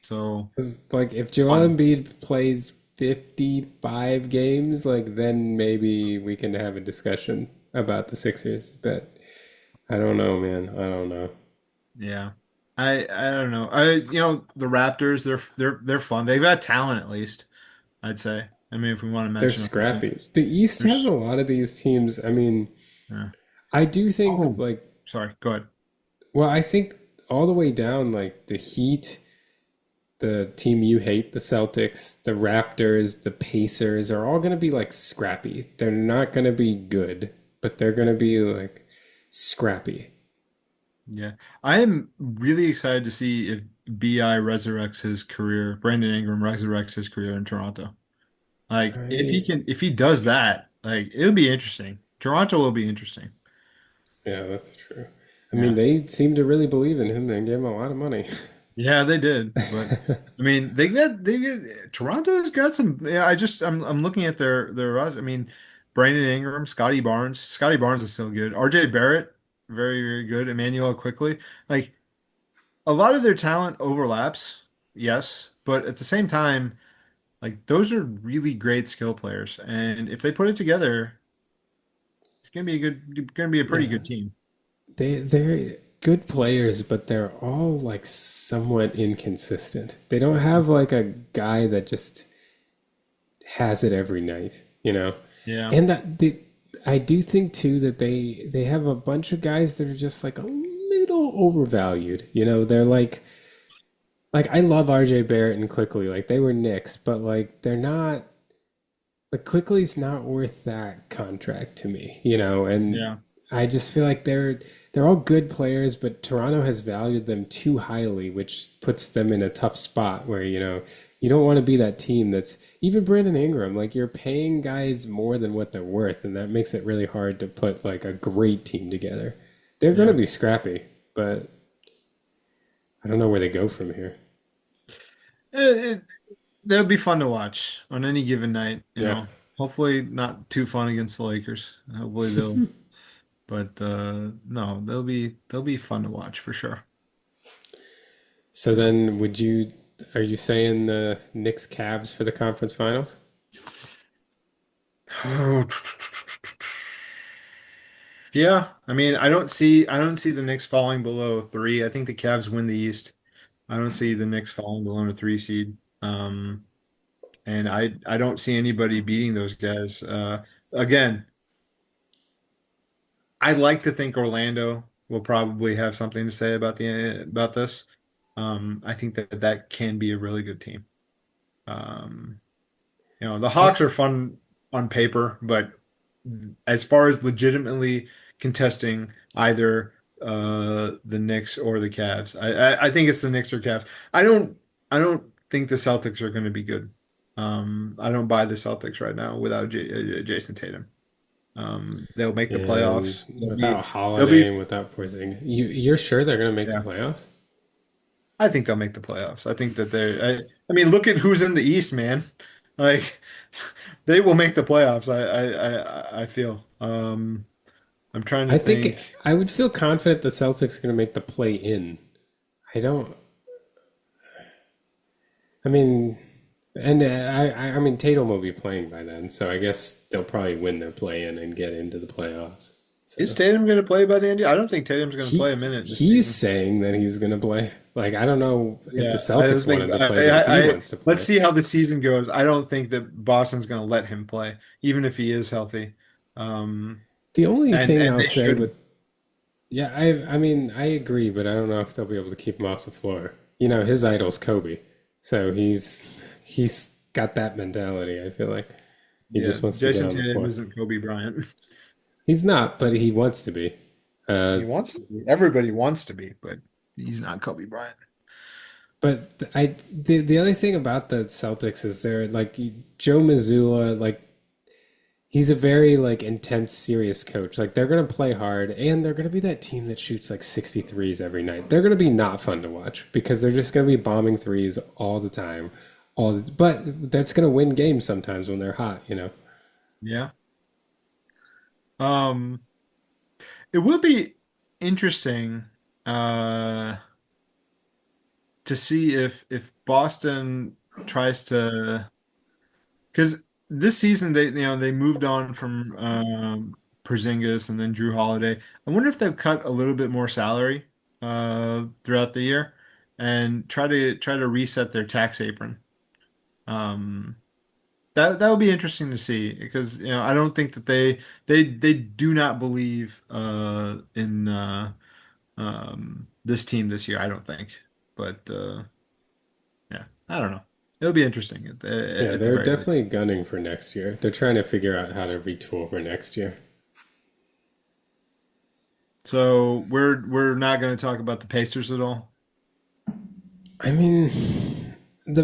So 'Cause, like, if Joel fun. Embiid plays 55 games, like, then maybe we can have a discussion about the Sixers. But I don't know, man. I don't know. Yeah. I don't know. The Raptors, they're fun. They've got talent at least, I'd say. I mean, if we want to They're mention a few scrappy. names. The East has There's a lot of these teams. I mean, yeah. I do think, Oh, like, sorry. Go ahead. well, I think all the way down, like, the Heat, the team you hate, the Celtics, the Raptors, the Pacers are all going to be like scrappy. They're not going to be good, but they're going to be like scrappy. Yeah. I am really excited to see if BI resurrects his career, Brandon Ingram resurrects his career in Toronto. Like I if he does that, like it'll be interesting. Toronto will be interesting. Yeah, that's true. I mean, Yeah. they seem to really believe in him and gave him a lot of money. Yeah, they did. But I mean, they get Toronto has got some yeah, I'm looking at their roster. I mean, Brandon Ingram, Scotty Barnes. Scotty Barnes is still good. RJ Barrett, very, very good. Emmanuel quickly. Like a lot of their talent overlaps, yes, but at the same time, like those are really great skill players. And if they put it together, it's gonna be a pretty Yeah. good team. They're good players, but they're all like somewhat inconsistent. They don't have like a guy that just has it every night, you know? Yeah. And I do think too that they have a bunch of guys that are just like a little overvalued. You know, they're like I love RJ Barrett and Quickly, like they were Knicks, but like they're not like Quickly's not worth that contract to me, you know, and Yeah. I just feel like they're all good players, but Toronto has valued them too highly, which puts them in a tough spot where, you know, you don't want to be that team that's even Brandon Ingram, like you're paying guys more than what they're worth, and that makes it really hard to put like a great team together. They're going to Yeah. be scrappy, but I don't know where they go from here. It, it, they'll be fun to watch on any given night, you Yeah. know. Hopefully not too fun against the Lakers. Hopefully they'll but no, they'll be fun to watch for sure. So then, are you saying the Knicks Cavs for the conference finals? Yeah, I mean, I don't see the Knicks falling below three. I think the Cavs win the East. I don't see the Knicks falling below a three seed. And I don't see anybody beating those guys. Again, I like to think Orlando will probably have something to say about this. I think that that can be a really good team. Um, the Hawks are It's fun on paper, but as far as legitimately contesting either the Knicks or the Cavs, I think it's the Knicks or Cavs. I don't think the Celtics are going to be good. I don't buy the Celtics right now without Jason Tatum. They'll make the and playoffs. without They'll Holiday be and without Porzingis, you're sure they're gonna make the yeah. playoffs? I think they'll make the playoffs. I think that I mean, look at who's in the East, man. Like they will make the playoffs. I feel. I'm trying to I think think. I would feel confident the Celtics are gonna make the play in. I don't. I mean, and I mean Tatum will be playing by then, so I guess they'll probably win their play in and get into the playoffs. Is So Tatum going to play by the end? I don't think Tatum's going to play he a minute this he's season. saying that he's gonna play. Like I don't know if the Yeah, I don't Celtics want think. him to play, but if he wants to Let's play, see how the season goes. I don't think that Boston's going to let him play, even if he is healthy. Um, the only thing and I'll they say with shouldn't. yeah, I mean I agree, but I don't know if they'll be able to keep him off the floor. You know, his idol's Kobe, so he's got that mentality. I feel like he Yeah, just wants to get Jason on the Tatum floor. isn't Kobe Bryant. He's not, but he wants to be. Uh, He wants to be. Everybody wants to be, but he's not Kobe Bryant. but the other thing about the Celtics is they're like Joe Mazzulla, like he's a very like intense, serious coach. Like they're gonna play hard, and they're gonna be that team that shoots like 63s every night. They're gonna be not fun to watch because they're just gonna be bombing threes all the time. But that's gonna win games sometimes when they're hot, you know. Yeah. Um, it will be interesting uh to see if Boston tries to because this season they moved on from Porzingis and then Drew Holiday. I wonder if they'll cut a little bit more salary throughout the year and try to reset their tax apron. Um, that would be interesting to see because I don't think that they do not believe in this team this year. I don't think, but yeah, I don't know. It'll be interesting Yeah, at the they're very least. definitely gunning for next year. They're trying to figure out how to retool for next year. So we're not going to talk about the Pacers at all. I mean,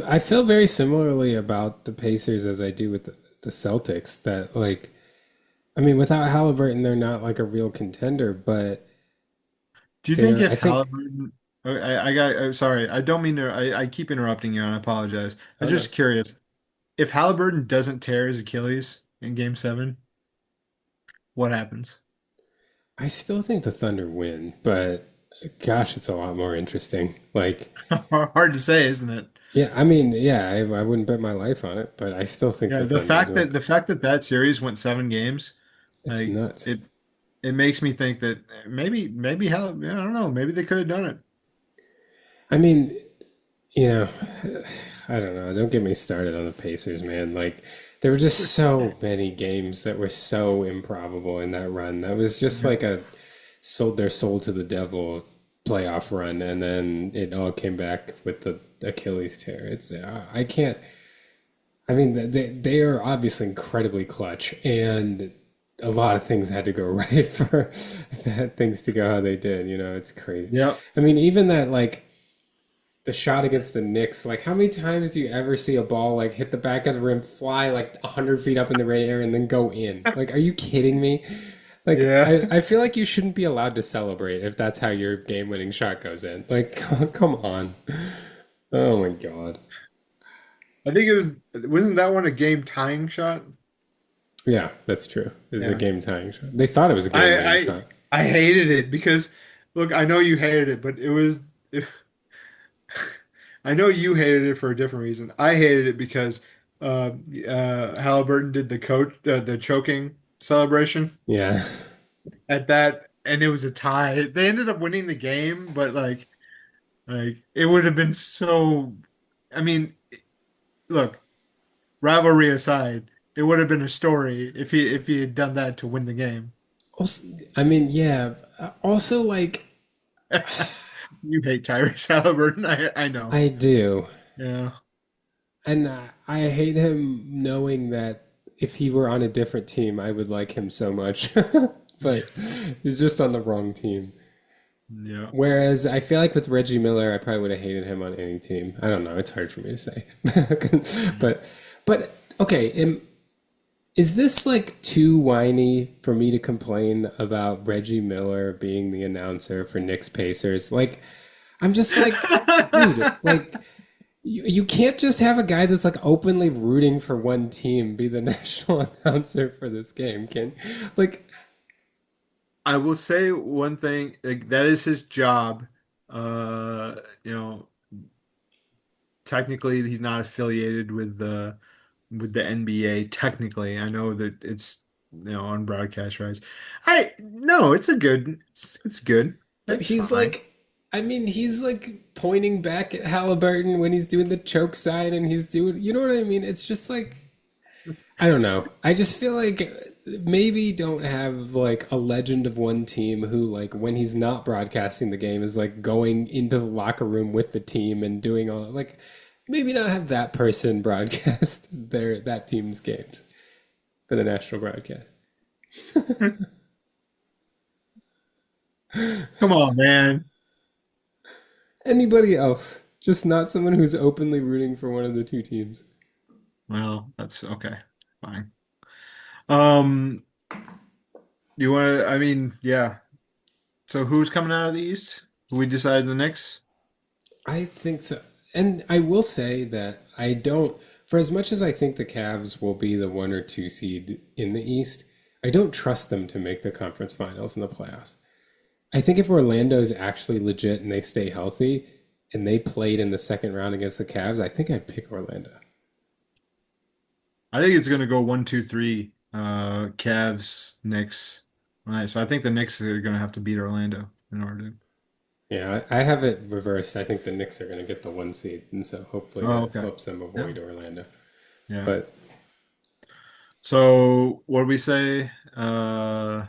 I feel very similarly about the Pacers as I do with the Celtics. That like, I mean, without Halliburton, they're not like a real contender, but Do you think they're. if I think. Halliburton? I got. Sorry, I don't mean to. I keep interrupting you, and I apologize. I'm Oh no, just curious. If Halliburton doesn't tear his Achilles in Game 7, what happens? I still think the Thunder win, but gosh, it's a lot more interesting. Like, Hard to say, isn't it? yeah, I mean, yeah, I wouldn't bet my life on it, but I still think Yeah, the Thunder's win. the fact that that series went 7 games, It's like nuts. it makes me think that maybe how I don't know, maybe they could have done it. I mean, you know, I don't know. Don't get me started on the Pacers, man. Like, there were just so many games that were so improbable in that run. That was just Yeah. like a sold their soul to the devil playoff run, and then it all came back with the Achilles tear. It's I can't. I mean, they are obviously incredibly clutch, and a lot of things had to go right for that things to go how they did. You know, it's crazy. Yep. I mean, even that like the shot against the Knicks, like how many times do you ever see a ball like hit the back of the rim, fly like 100 feet up in the air, and then go in? Like, are you kidding me? Like, Yeah. I feel like you shouldn't be allowed to celebrate if that's how your game-winning shot goes in. Like, come on. Oh my God. I think it wasn't that one a game tying shot? Yeah, that's true. It was a Yeah. game tying shot. They thought it was a game winning I shot. I hated it because look, I know you hated it, but it was it, I know you hated it for a different reason. I hated it because Halliburton did the choking celebration Yeah. at that, and it was a tie. They ended up winning the game, but like it would have been so. I mean, look, rivalry aside, it would have been a story if he had done that to win the game. Also, I mean, yeah. Also, like, You hate Tyrese Halliburton, I know. I do. Yeah. And I hate him knowing that if he were on a different team, I would like him so much. But he's just on the wrong team. Yeah. Whereas I feel like with Reggie Miller, I probably would have hated him on any team. I don't know. It's hard for me to say. But, but okay. Is this like too whiny for me to complain about Reggie Miller being the announcer for Knicks Pacers? Like, I'm just like, dude, like, you can't just have a guy that's like openly rooting for one team be the national announcer for this game, can like I will say one thing, like that is his job. Uh, you know, technically he's not affiliated with the NBA. Technically, I know that it's on broadcast rights. I no, it's good. but It's he's fine. like I mean he's like pointing back at Halliburton when he's doing the choke side and he's doing you know what I mean? It's just like I don't know. I just feel like maybe don't have like a legend of one team who like when he's not broadcasting the game is like going into the locker room with the team and doing all like maybe not have that person broadcast their that team's games for the national broadcast. Come on, man. Anybody else, just not someone who's openly rooting for one of the two teams. Well, that's okay. Fine. Um, you want to, I mean, yeah. So who's coming out of the East? We decided the Knicks? I think so. And I will say that I don't, for as much as I think the Cavs will be the one or two seed in the East, I don't trust them to make the conference finals and the playoffs. I think if Orlando's actually legit and they stay healthy and they played in the second round against the Cavs, I think I'd pick Orlando. I think it's gonna go 1, 2, 3. Cavs, Knicks. All right, so I think the Knicks are gonna have to beat Orlando in order to. Yeah, I have it reversed. I think the Knicks are going to get the one seed, and so hopefully Oh, that okay. helps them Yeah. avoid Orlando. Yeah. But So what do we say? so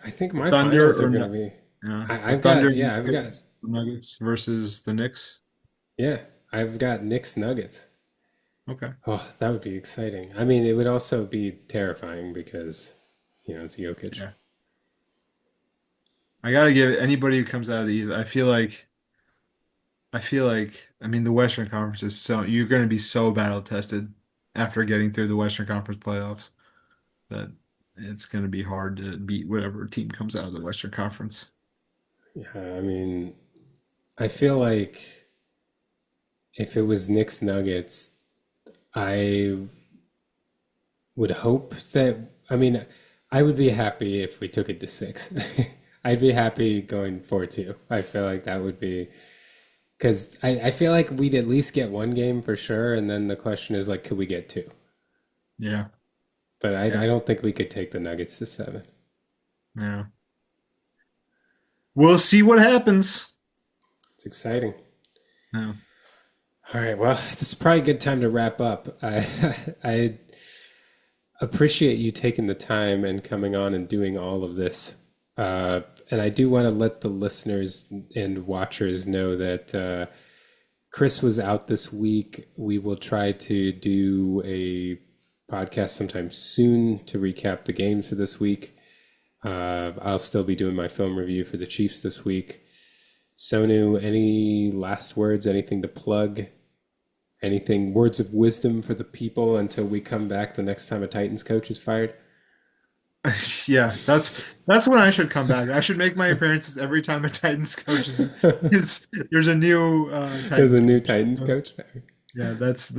I think The my Thunder finals are or going to no, be. yeah, the I've Thunder, got yeah, I've got Nuggets, the Nuggets versus the Knicks. yeah, I've got Knicks Nuggets. Okay. Oh, that would be exciting. I mean, it would also be terrifying because it's Jokic. Yeah. I gotta give it anybody who comes out of the East. I feel like I mean the Western Conference is so you're gonna be so battle tested after getting through the Western Conference playoffs that it's gonna be hard to beat whatever team comes out of the Western Conference. Yeah, I mean, I feel like if it was Knicks Nuggets, I would hope that. I mean, I would be happy if we took it to six. I'd be happy going 4-2. I feel like that would be because I feel like we'd at least get one game for sure, and then the question is like, could we get two? Yeah. But I Yeah. don't think we could take the Nuggets to seven. Yeah. We'll see what happens. It's exciting. Yeah. All right, well, this is probably a good time to wrap up. I appreciate you taking the time and coming on and doing all of this. And I do want to let the listeners and watchers know that Chris was out this week. We will try to do a podcast sometime soon to recap the games for this week. I'll still be doing my film review for the Chiefs this week. Sonu, any last words, anything to plug? Anything, words of wisdom for the people until we come back the next time a Titans coach is fired? Yeah, that's when I should come back. I should make my appearances every time a Titans coach is there's a new There's a Titans new coach. Titans coach. Yeah, that's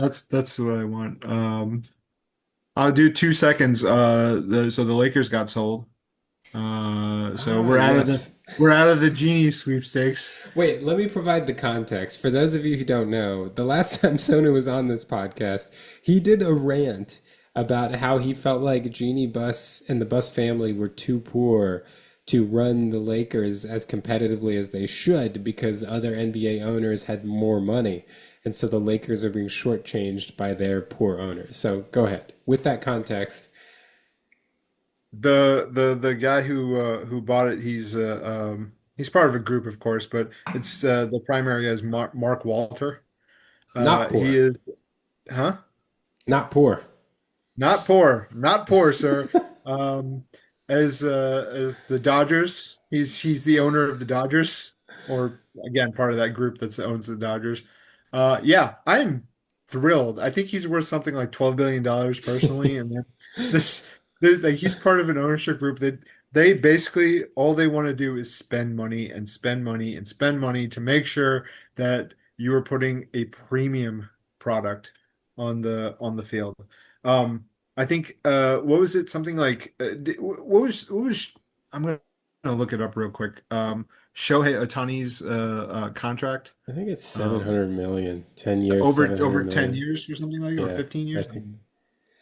what I want. I'll do 2 seconds. So the Lakers got sold. So Ah, yes. we're out of the genie sweepstakes. Wait, let me provide the context. For those of you who don't know, the last time Sonu was on this podcast, he did a rant about how he felt like Jeannie Buss and the Buss family were too poor to run the Lakers as competitively as they should because other NBA owners had more money. And so the Lakers are being shortchanged by their poor owners. So go ahead. With that context, The guy who bought it, he's part of a group, of course, but it's the primary guy is Mark Walter. not He poor. is, huh? Not poor. Not poor, not poor, sir. Um, as the Dodgers, he's the owner of the Dodgers, or again, part of that group that owns the Dodgers. Yeah, I'm thrilled. I think he's worth something like $12 billion personally, and then like he's part of an ownership group that they basically all they want to do is spend money and spend money and spend money to make sure that you are putting a premium product on the field. Um, I think what was it? Something like what was I'm gonna look it up real quick. Shohei Ohtani's contract I think it's um 700 million, 10 years, over 700 10 million. years or something like or Yeah, 15 I years. think.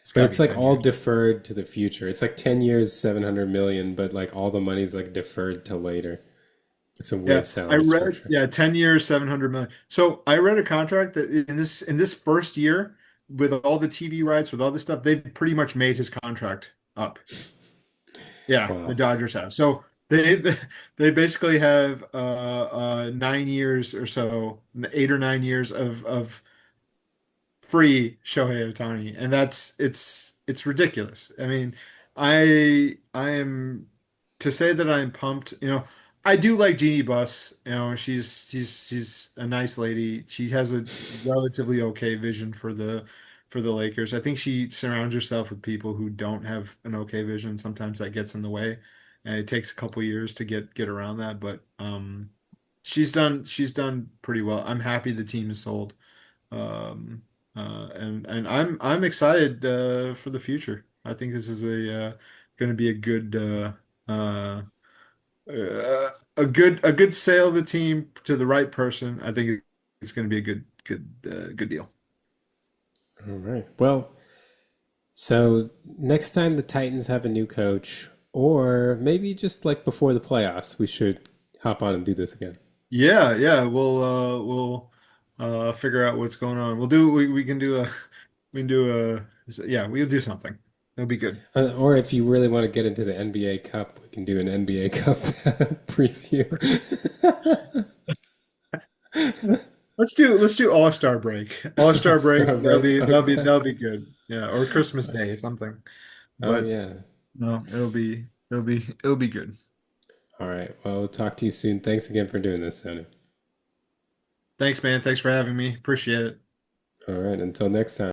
It's But got to it's be like 10 all years. deferred to the future. It's like 10 years, 700 million, but like all the money's like deferred to later. It's a weird Yeah, I salary read structure. yeah 10 years 700 million. So I read a contract that in this first year with all the TV rights with all this stuff they pretty much made his contract up. Yeah, the Wow. Dodgers have. So they basically have 9 years or so, 8 or 9 years of free Shohei Ohtani, and it's ridiculous. I mean, I am to say that I'm pumped. I do like Jeannie Buss. She's a nice lady. She has a relatively okay vision for the Lakers. I think she surrounds herself with people who don't have an okay vision. Sometimes that gets in the way, and it takes a couple years to get around that. But she's done pretty well. I'm happy the team is sold. Um, and I'm excited for the future. I think this is a going to be a good sale of the team to the right person. I think it's going to be a good deal. All right. Well, so next time the Titans have a new coach, or maybe just like before the playoffs, we should hop on and do this again. Yeah, yeah, we'll figure out what's going on. We can do a we can do yeah, we'll do something. It'll be good. Or if you really want to get into the NBA Cup, we can do an NBA Cup preview. Let's do All-Star break. All-Star break. Star That'll break. be that'll be Okay. that'll be good. Yeah, or Christmas Day, something. Oh But yeah. no, it'll be good. All right. Well, we'll talk to you soon. Thanks again for doing this, Sonu. Thanks, man. Thanks for having me. Appreciate it. All right. Until next time.